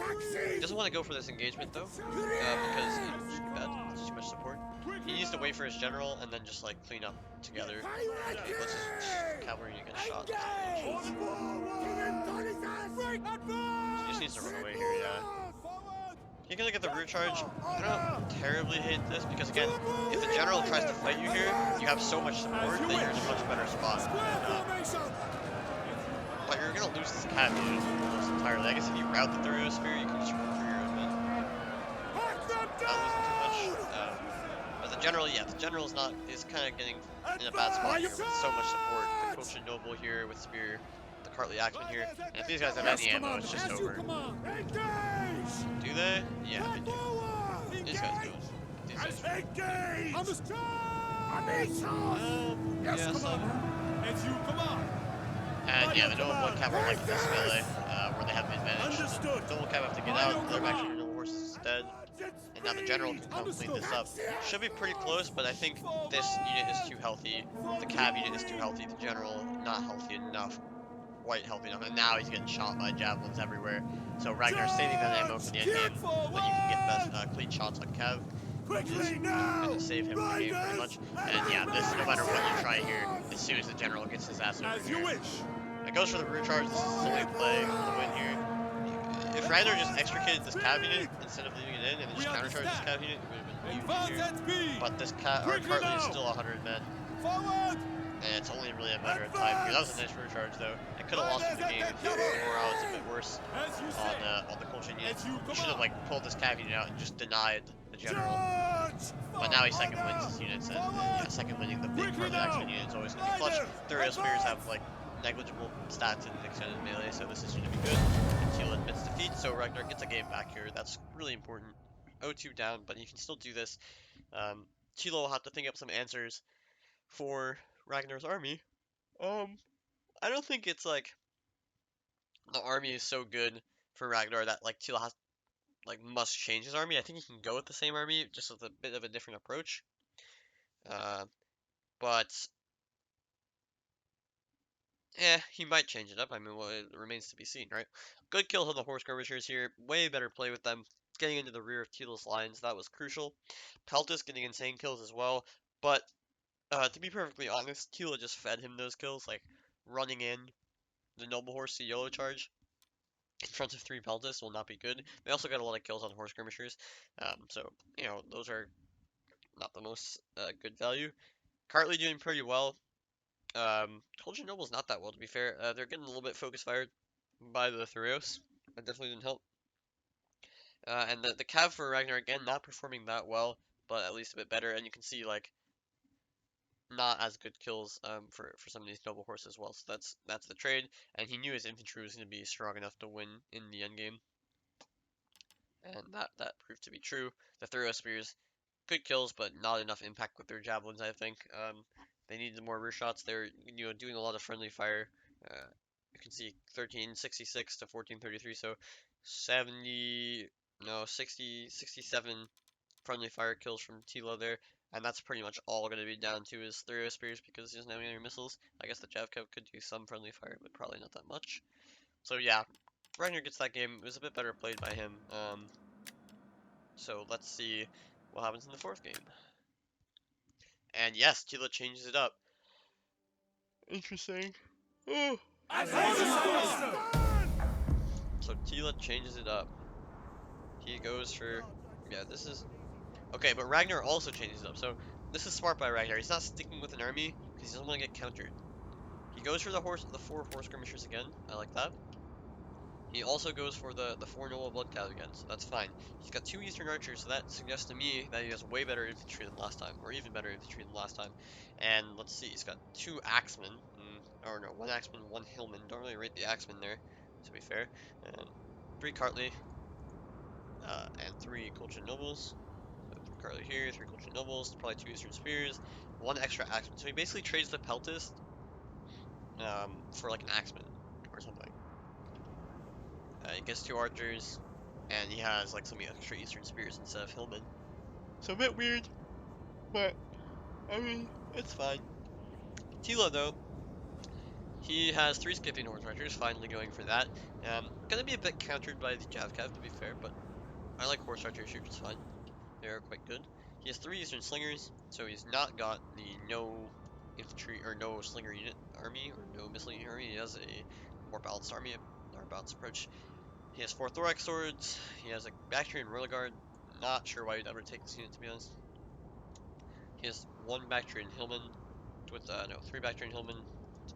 He doesn't want to go for this engagement though, because it's just too bad. It's too much support. He needs to wait for his general and then just like clean up together. Okay, let's just cavalry unit gets shot. He just needs to run away here, yeah. He's gonna get the rear charge. I don't terribly hate this because again, if the general tries to fight you here, you have so much support that you're in a much better spot. But you're gonna lose this cav unit almost entirely. I guess if you route the Thurio Spear, you can just run through your own men. Not losing too much. But the general, yeah, the general is kind of getting in a bad spot here with so much support. The Colchis Noble here with Spear, the Cartly Axeman here, and if these guys have any ammo, it's just over. Do they? Yeah, they do. These guys do. These guys do. Yeah, some. And yeah, the Noble Blood Cav are like this melee, where they have the advantage. The Noble Cav have to get out, they're actually your Noble Horses instead. And now the general can come clean this up. Should be pretty close, but I think this unit is too healthy. The cav unit is too healthy. The general not healthy enough. Quite healthy enough. And now he's getting shot by javelins everywhere. So Ragnar's saving that ammo for the end game when you can get best clean shots on cav. Which is gonna save him the game pretty much. And yeah, this no matter what you try here, as soon as the general gets his ass over here. It goes for the rear charge. This is silly play for the win here. If Ragnar just extricated this cav unit instead of leaving it in and then just countercharged this cav unit, it would have been huge here. But this Cartly is still 100 men. And it's only really a matter of time here. That was a nice rear charge though. I could have lost the game if the morale was a bit worse on the Colchis unit. He should have like pulled this cav unit out and just denied the general. But now he second wins his units, and yeah, second winning the big Cartly Axeman unit is always going to be clutch. Thurio Spears have like negligible stats in extended melee, so this is going to be good. And Tila admits defeat, so Ragnar gets a game back here. That's really important. 0-2 down, but he can still do this. Tila will have to think up some answers for Ragnar's army. I don't think it's like the army is so good for Ragnar that like Tila has like must change his army. I think he can go with the same army, just with a bit of a different approach. But he might change it up. I mean, well, it remains to be seen, right? Good kills on the horse skirmishers here. Way better play with them. Getting into the rear of Tila's lines, that was crucial. Peltis getting insane kills as well. But to be perfectly honest, Tila just fed him those kills, like running in the noble horse to YOLO charge in front of 3 Peltis will not be good. They also got a lot of kills on horse skirmishers, so you know those are not the most good value. Cartly doing pretty well. Colchis Noble's not that well, to be fair. They're getting a little bit focus fired by the Thurios. That definitely didn't help. And the Cav for Ragnar, again, not performing that well, but at least a bit better. And you can see, like, not as good kills for some of these noble horses as well. So that's the trade. And he knew his infantry was going to be strong enough to win in the endgame. And that proved to be true. The Thurio Spears, good kills, but not enough impact with their javelins, I think. They needed more rear shots. They're doing a lot of friendly fire. You can see 1366 to 1433, so 67 friendly fire kills from Tila there, and that's pretty much all going to be down to his Thurio Spears because he doesn't have any other missiles. I guess the Javkev could do some friendly fire, but probably not that much. So yeah, Ragnar gets that game. It was a bit better played by him. So let's see what happens in the 4th game. And yes, Tila changes it up. Interesting. Oh. So Tila changes it up. He goes for, yeah, this is, okay, but Ragnar also changes it up. So this is smart by Ragnar. He's not sticking with an army because he doesn't want to get countered. He goes for the 4 horse skirmishers again. I like that. He also goes for the 4 noble blood cav again, so that's fine. He's got 2 eastern archers, so that suggests to me that he has way better infantry than last time, or even better infantry than last time. And let's see, he's got 2 axemen, or no, 1 axeman, 1 hillman. Don't really rate the axemen there, to be fair. And 3 Cartly, and 3 Colchis nobles. So 3 Cartly here, 3 Colchis nobles, probably 2 eastern spears, 1 extra axeman. So he basically trades the peltist for like an axeman or something. He gets 2 archers, and he has like some extra eastern spears instead of hillmen. So a bit weird, but I mean, it's fine. Tila, though, he has 3 Scythian Horse Archers, finally going for that. Gonna be a bit countered by the Javcav, to be fair, but I like Horse Archer troops, it's fine. They're quite good. He has 3 Eastern Slingers, so he's not got the no infantry or no slinger unit army or no missile unit army. He has a more balanced army, a more balanced approach. He has 4 Thorax swords. He has a Bactrian Royal Guard. Not sure why you'd ever take this unit, to be honest. He has 1 Bactrian Hillman with no 3 Bactrian Hillman,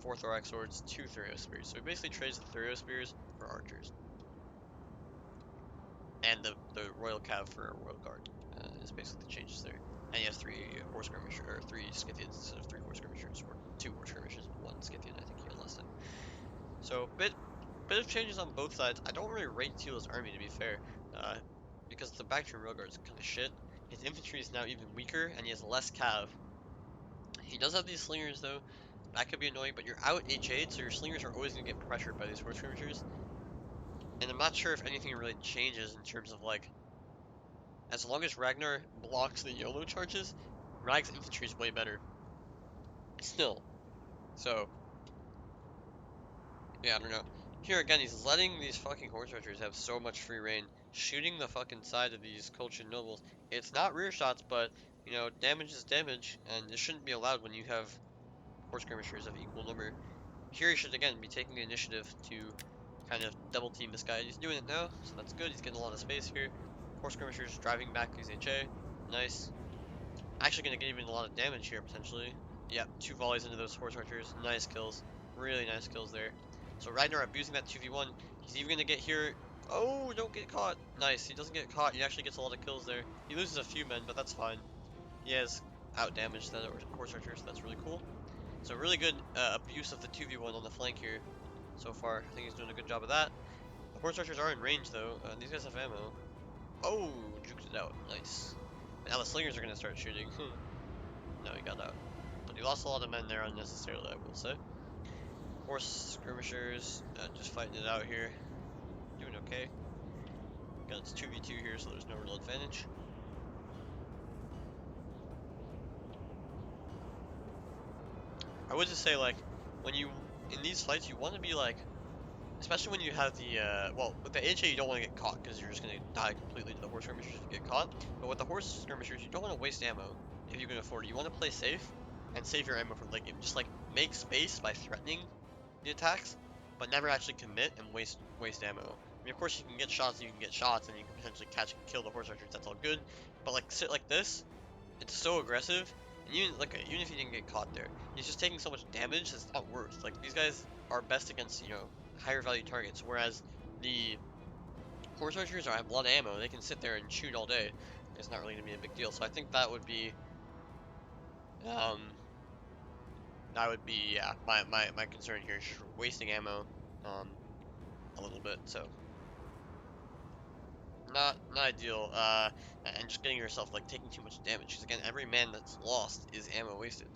4 Thorax swords, 2 Thurio spears. So he basically trades the Thurio spears for archers, and the Royal Cav for a Royal Guard is basically the changes there. And he has 3 horse skirmishers, or 3 Scythians instead of 3 horse skirmishers, or 2 horse skirmishers and 1 Scythian. I think he had last time. So bit of changes on both sides. I don't really rate Tila's army, to be fair, because the Bactrian Royal Guard is kind of shit. His infantry is now even weaker, and he has less cav. He does have these slingers though. That could be annoying, but you're out H8, so your slingers are always gonna get pressured by these horse skirmishers. And I'm not sure if anything really changes in terms of like, as long as Ragnar blocks the YOLO charges, Rag's infantry is way better. Still. So, yeah, I don't know. Here again, he's letting these fucking horse archers have so much free reign, shooting the fucking side of these Colchis nobles. It's not rear shots, but, you know, damage is damage, and it shouldn't be allowed when you have horse skirmishers of equal number. Here he should again be taking the initiative to kind of double team this guy. He's doing it now, so that's good. He's getting a lot of space here. Horse skirmishers driving back these HA. Nice. Actually gonna get even a lot of damage here potentially. Yep, 2 volleys into those horse archers. Nice kills. Really nice kills there. So Ragnar abusing that 2v1. He's even gonna get here. Oh, don't get caught. Nice. He doesn't get caught. He actually gets a lot of kills there. He loses a few men, but that's fine. He has out damaged the horse archers. That's really cool. So really good abuse of the 2v1 on the flank here so far. I think he's doing a good job of that. The horse archers are in range though. These guys have ammo. Oh, juked it out. Nice. Now the slingers are going to start shooting. No, he got out. But he lost a lot of men there unnecessarily, I will say. Horse skirmishers, just fighting it out here. Doing okay. Got its 2v2 here, so there's no real advantage. I would just say, like, when you, in these fights, you want to be, like, especially when you have the, well, with the HA you don't want to get caught, because you're just going to die completely to the horse skirmishers if you get caught. But with the horse skirmishers, you don't want to waste ammo if you can afford it. You want to play safe, and save your ammo for late game. Just, like, make space by threatening the attacks, but never actually commit and waste ammo. I mean, of course, you can get shots, and you can potentially catch and kill the horse archers, that's all good. But, like, sit like this, it's so aggressive, and even if you didn't get caught there, he's just taking so much damage that's not worth. Like, these guys are best against, you know, higher value targets, whereas the horse archers have a lot of ammo. They can sit there and shoot all day. It's not really gonna be a big deal. So I think that would be, um, yeah, my concern here is just wasting ammo, a little bit. So not ideal. And just getting yourself like taking too much damage. Because again, every man that's lost is ammo wasted.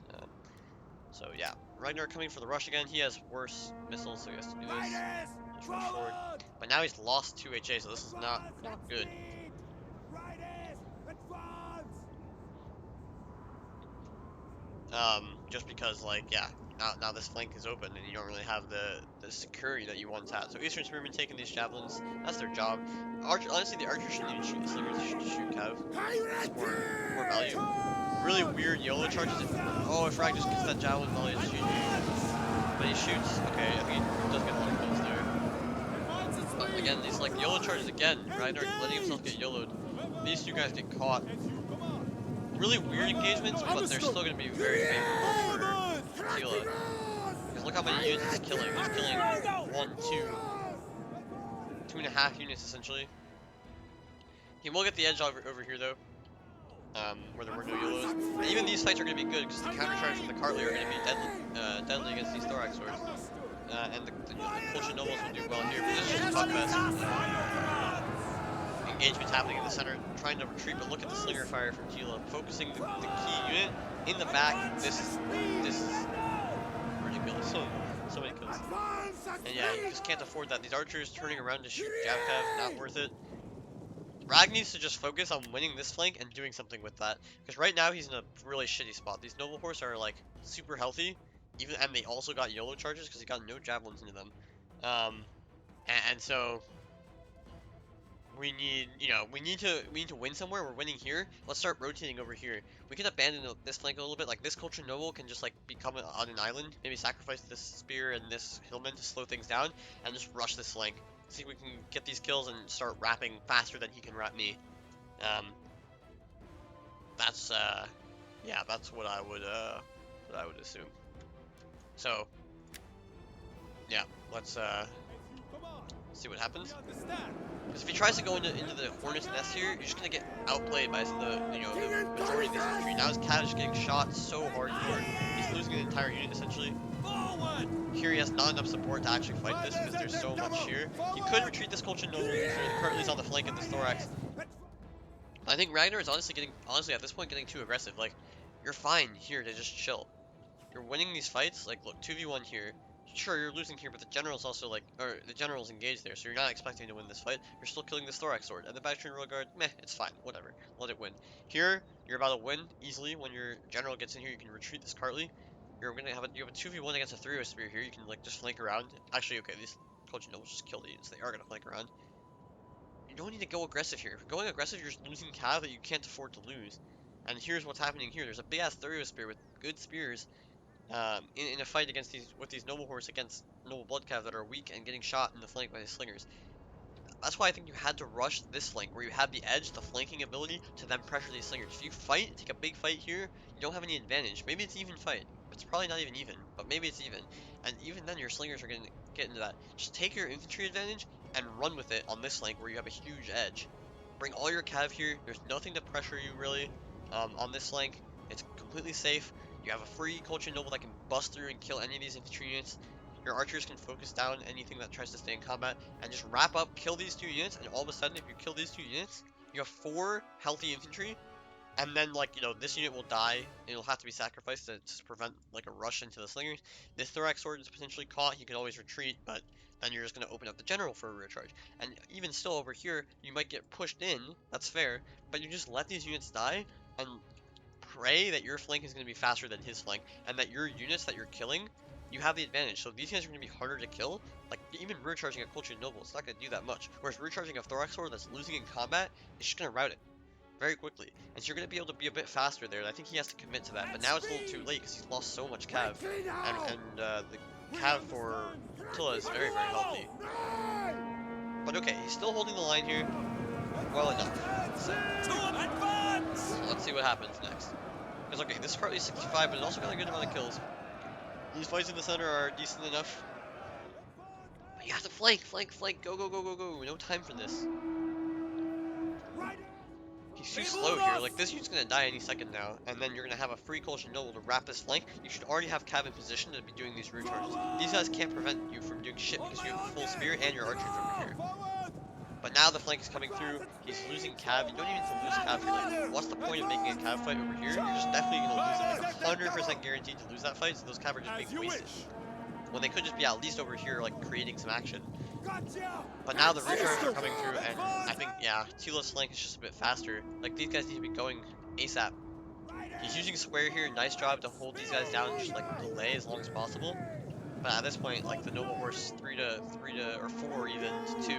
So yeah, Ragnar coming for the rush again. He has worse missiles, so he has to do this. Just rush forward. But now he's lost 2 HA, so this is not good. Just because, like, yeah, now this flank is open and you don't really have the security that you once had. So Eastern Spearmen taking these javelins, that's their job. Honestly, the archers shouldn't even shoot the slingers, they should just shoot cav. It's more value. Really weird YOLO charges. If Rag just gets that javelin volley, it's GG. But he shoots. Okay, I think he does get a lot of kills there. But again, these like YOLO charges again. Ragnar letting himself get YOLO'd. These 2 guys get caught. Really weird engagements, but they're still going to be very favorable for Tila. Because look how many units he's killing. He's killing 1, 2, 2.5 units essentially. He will get the edge over here though. Where there were no YOLOs. And even these fights are going to be good because the countercharge from the Cartly are going to be deadly against these Thorax swords. And the Colchis nobles will do well here. But this is just a fuck fest. Engagements happening in the center, trying to retreat, but look at the slinger fire from Tila, focusing the key unit in the back. This is ridiculous. So many kills. And yeah, you just can't afford that. These archers turning around to shoot Javcav, not worth it. Rag needs to just focus on winning this flank and doing something with that. Because right now he's in a really shitty spot. These noble horse are like super healthy, and they also got YOLO charges because he got no javelins into them. And so we need, we need to win somewhere. We're winning here. Let's start rotating over here. We can abandon this flank a little bit. Like this Culture Noble can just like become on an island. Maybe sacrifice this spear and this hillman to slow things down and just rush this flank. See if we can get these kills and start wrapping faster than he can wrap me. Um, that's yeah, that's what I would assume. So yeah, let's see what happens. Because if he tries to go into the Hornet's Nest here, you're just gonna get outplayed by the majority of this infantry. Now his cat is getting shot so hard here. He's losing an entire unit essentially. Here he has not enough support to actually fight this because there's so much here. He could retreat this Colchis Noble. Currently he's on the flank of this Thorax. I think Ragnar is honestly at this point getting too aggressive. Like, you're fine here to just chill. You're winning these fights. Like, look, 2v1 here. Sure, you're losing here, but the general's also like, or the general's engaged there, so you're not expecting to win this fight. You're still killing this Thorax sword. And the Baktria Royal Guard, meh, it's fine, whatever. Let it win. Here, you're about to win easily. When your general gets in here, you can retreat this Cartly. You have a 2v1 against a 3-0 spear here. You can like just flank around. Actually, okay, these Colchis Nobles just kill the units. They are gonna flank around. You don't need to go aggressive here. If you're going aggressive, you're just losing cav that you can't afford to lose. And here's what's happening here. There's a big ass 3-0 spear with good spears. In a fight against these noble horse against noble blood cav that are weak and getting shot in the flank by the slingers. That's why I think you had to rush this flank where you have the edge, the flanking ability to then pressure these slingers. If you fight, take a big fight here, you don't have any advantage. Maybe it's even fight. It's probably not even, but maybe it's even. And even then your slingers are gonna get into that. Just take your infantry advantage and run with it on this flank where you have a huge edge. Bring all your cav here. There's nothing to pressure you really on this flank. It's completely safe. You have a free Colchis Noble that can bust through and kill any of these infantry units. Your archers can focus down anything that tries to stay in combat and just wrap up, kill these 2 units, and all of a sudden, if you kill these 2 units, you have 4 healthy infantry, and then, like, this unit will die, and it'll have to be sacrificed to prevent, like, a rush into the slingers. This Thorax sword is potentially caught, he can always retreat, but then you're just going to open up the general for a recharge. And even still over here, you might get pushed in, that's fair, but you just let these units die, and pray that your flank is going to be faster than his flank, and that your units that you're killing, you have the advantage. So these guys are going to be harder to kill. Like, even recharging a Colchis Noble, it's not going to do that much. Whereas recharging a Thorax Sword that's losing in combat, it's just going to rout it very quickly. And so you're going to be able to be a bit faster there. And I think he has to commit to that. But now it's a little too late because he's lost so much cav. And the cav for Tila is very, very healthy. But okay, he's still holding the line here. Well enough. So let's see what happens next. Because, okay, this is partly 65, but it's also got a good amount of kills. These fights in the center are decent enough. But you have to flank, go, go, go, go, go. No time for this. He's too slow here. Like, this unit's gonna die any second now. And then you're gonna have a free Colchis Noble to wrap this flank. You should already have cav in position to be doing these recharges. These guys can't prevent you from doing shit because you have a full spear and your archers over here. But now the flank is coming through. He's losing cav. You don't even have to lose cav here. Like, what's the point of making a cav fight over here? You're just definitely gonna lose it. Like 100% guaranteed to lose that fight. So those cav are just being wasted. When they could just be at least over here, like creating some action. But now the recharges are coming through, and I think, yeah, Tila's flank is just a bit faster. Like, these guys need to be going ASAP. He's using square here. Nice job to hold these guys down, just like delay as long as possible. But at this point, like the noble horse 3 to or 4 even to 2,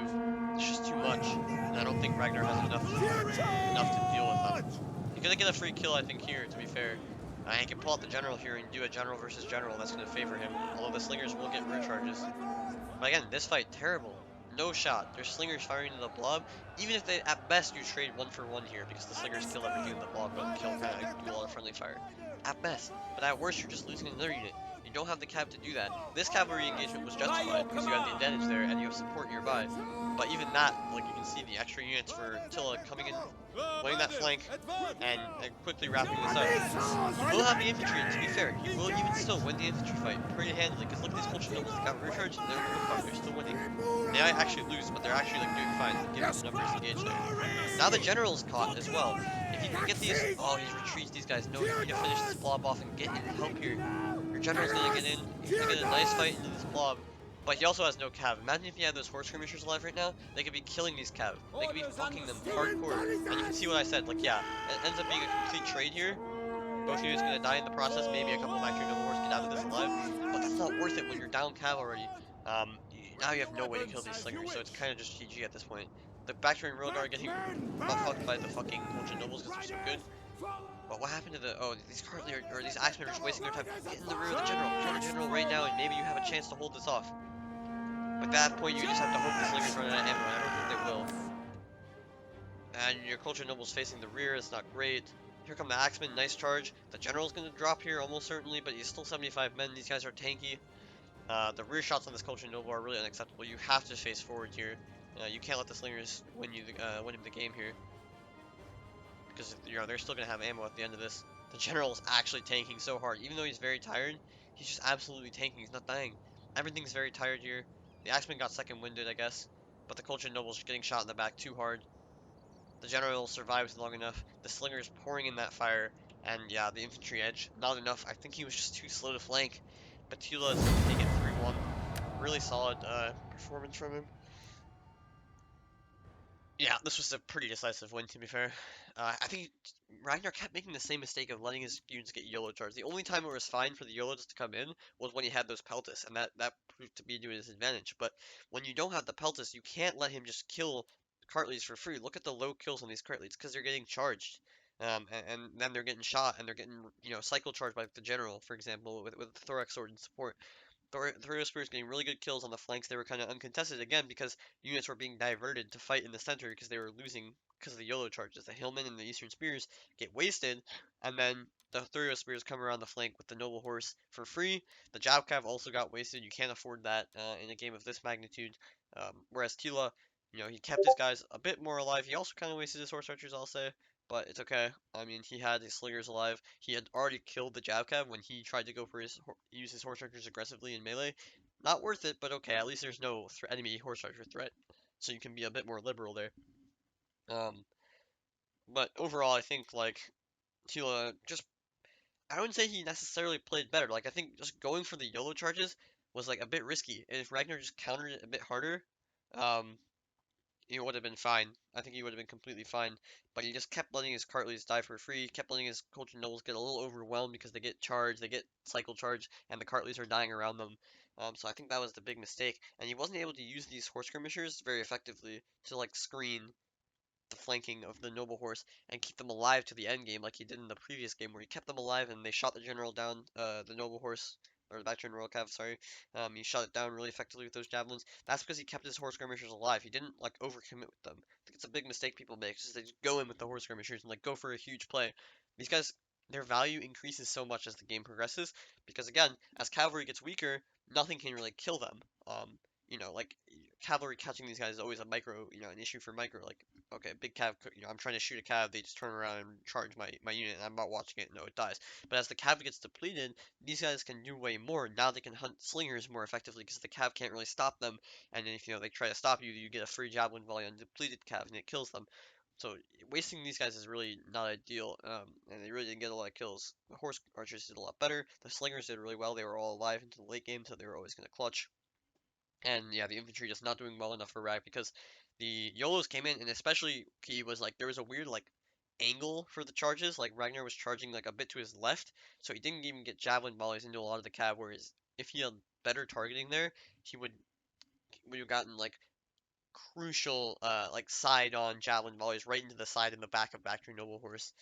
it's just too much. And I don't think Ragnar has enough to deal with them. He's gonna get a free kill, I think, here. To be fair, he can pull out the general here and do a general versus general. That's gonna favor him. Although the slingers will get recharges. But again, this fight terrible. No shot. There's slingers firing into the blob. Even if they, at best, you trade 1 for 1 here because the slingers kill everything in the blob, don't kill kind of do a lot of friendly fire. At best. But at worst, you're just losing another unit. You don't have the cav to do that. This cavalry engagement was justified because you had the advantage there and you have support nearby. But even that, like you can see the extra units for Tila coming in, winning that flank, and quickly wrapping this up. You will have the infantry, to be fair. You will even still win the infantry fight pretty handily because look at these Colchis Nobles. They got recharged and they're still winning. They might actually lose, but they're actually like doing fine given the numbers engaged there. Now the general's caught as well. If you can get these, oh, he retreats. These guys know you need to finish this blob off and get in help here. Your general's gonna get in. He's gonna get a nice fight into this blob. But he also has no cav. Imagine if he had those horse skirmishers alive right now. They could be killing these cav. They could be Orders fucking them understood. hardcore. And you can see what I said. Like, yeah, it ends up being a complete trade here. Both units gonna die in the process. Maybe a couple Baktria Noble Horse get out of this alive. Advance But that's and not worth it when you're down cav already. forward. Now Bring you have your no way to kill weapons these as you slingers. So it's wish. kind of just GG at this point. The Baktria and Ragnar Back getting men fucked back. by the fucking Colchis Nobles because they're so good. Riders forward. But what happened to the... Oh, these Cartly or these Axemen are just wasting their time. Riders Get in the rear of the general. Kill the advance. general right now and maybe you have a chance to hold this off. But at that point, you just have to hope the slingers run out of ammo, and I don't think they will. Charge. And your Culture Noble's facing the rear, it's not great. Here come the Axemen, nice charge. The General's gonna drop here almost certainly, but he's still 75 men, these guys are tanky. The rear shots on this Culture Noble are really unacceptable, you have to face forward here. You can't let the Slingers win him the game here. Because, they're still gonna have ammo at the end of this. The General is actually tanking so hard, even though he's very tired, he's just absolutely tanking, he's not dying. Everything's very tired here. The Axemen got second winded, I guess, but the Culture Noble's getting shot in the back too hard. The general survives long enough. The slinger is pouring in that fire, and yeah, the infantry edge, not enough. I think he was just too slow to flank. But Tila is gonna take it 3-1. Really solid performance from him. Yeah, this was a pretty decisive win, to be fair. I think Ragnar kept making the same mistake of letting his units get YOLO charged. The only time it was fine for the YOLOs to come in was when he had those Peltis, and that proved to be to his advantage. But when you don't have the Peltis, you can't let him just kill Cartleys for free. Look at the low kills on these Cartleys, because they're getting charged. And then they're getting shot, and they're getting, cycle charged by the General, for example, with the Thorax Sword in support. Thorios Spears getting really good kills on the flanks. They were kind of uncontested again because units were being diverted to fight in the center because they were losing because of the YOLO charges. The Hillmen and the Eastern Spears get wasted, and then the Thurios Spears come around the flank with the Noble Horse for free. The Javcav also got wasted. You can't afford that in a game of this magnitude. Whereas Tila, he kept his guys a bit more alive. He also kind of wasted his Horse Archers, I'll say. But it's okay. I mean, he had his slingers alive. He had already killed the Javcav when he tried to go for use his horse archers aggressively in melee. Not worth it, but okay. At least there's no enemy horse archer threat, so you can be a bit more liberal there. Um, but overall, I think like Tila just I wouldn't say he necessarily played better. Like I think just going for the YOLO charges was like a bit risky. And if Ragnar just countered it a bit harder, um, he would have been fine. I think he would have been completely fine. But he just kept letting his Cartleys die for free, kept letting his Culture Nobles get a little overwhelmed because they get charged, they get cycle charged, and the Cartleys are dying around them. So I think that was the big mistake. And he wasn't able to use these horse skirmishers very effectively to like screen the flanking of the noble horse and keep them alive to the end game like he did in the previous game where he kept them alive and they shot the general down, the noble horse, or the Bactrian Royal Cav, sorry. He shot it down really effectively with those javelins. That's because he kept his horse skirmishers alive. He didn't like overcommit with them. I think it's a big mistake people make, is they just go in with the horse skirmishers and like go for a huge play. These guys, their value increases so much as the game progresses because again, as cavalry gets weaker, nothing can really kill them. Like cavalry catching these guys is always a micro, an issue for micro. Like okay, big cav, I'm trying to shoot a cav, they just turn around and charge my unit, and I'm not watching it, no, it dies. But as the cav gets depleted, these guys can do way more. Now they can hunt slingers more effectively because the cav can't really stop them, and then if, they try to stop you, you get a free javelin volley on depleted cav, and it kills them. So wasting these guys is really not ideal, and they really didn't get a lot of kills. The horse archers did a lot better. The slingers did really well. They were all alive into the late game, so they were always going to clutch. And yeah, the infantry just not doing well enough for Rag because the YOLOs came in, and especially he was like there was a weird like angle for the charges. Like Ragnar was charging like a bit to his left, so he didn't even get javelin volleys into a lot of the cab. Whereas if he had better targeting there, he would have gotten like crucial like side on javelin volleys right into the side and the back of Bactria Noble Horse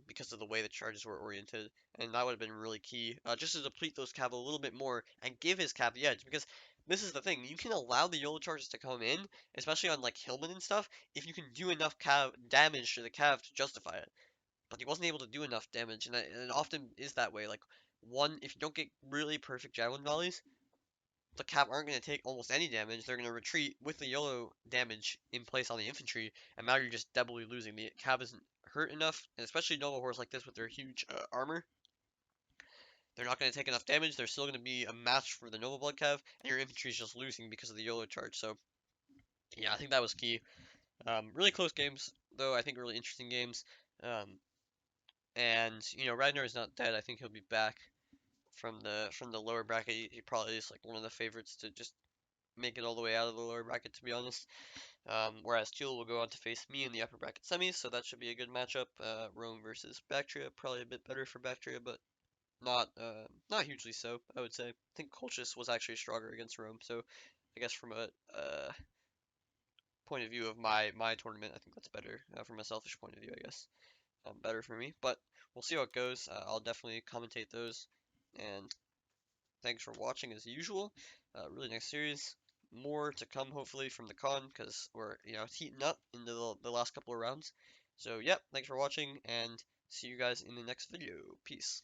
because of the way the charges were oriented, and that would have been really key just to deplete those cav a little bit more and give his cav the edge because this is the thing, you can allow the YOLO charges to come in, especially on like Hillman and stuff, if you can do enough cav damage to the cav to justify it. But he wasn't able to do enough damage, and it often is that way. Like if you don't get really perfect javelin volleys, the Cav aren't going to take almost any damage. They're going to retreat with the YOLO damage in place on the infantry, and now you're just doubly losing. The Cav isn't hurt enough, and especially noble horse like this with their huge armor. They're not going to take enough damage. They're still going to be a match for the noble blood Cav, and your infantry is just losing because of the YOLO charge. So yeah, I think that was key. Really close games, though. I think really interesting games. Um, and Ragnar is not dead. I think he'll be back from the lower bracket. He probably is like one of the favorites to just make it all the way out of the lower bracket, to be honest. Whereas Tila will go on to face me in the upper bracket semis, so that should be a good matchup. Rome versus Baktria, probably a bit better for Baktria, but not hugely so, I would say. I think Colchis was actually stronger against Rome, so I guess from a point of view of my tournament, I think that's better from a selfish point of view, I guess. Better for me, but we'll see how it goes. I'll definitely commentate those, and thanks for watching as usual. Really nice series. More to come hopefully from the con because we're it's heating up into the last couple of rounds. So yep, thanks for watching and see you guys in the next video. Peace.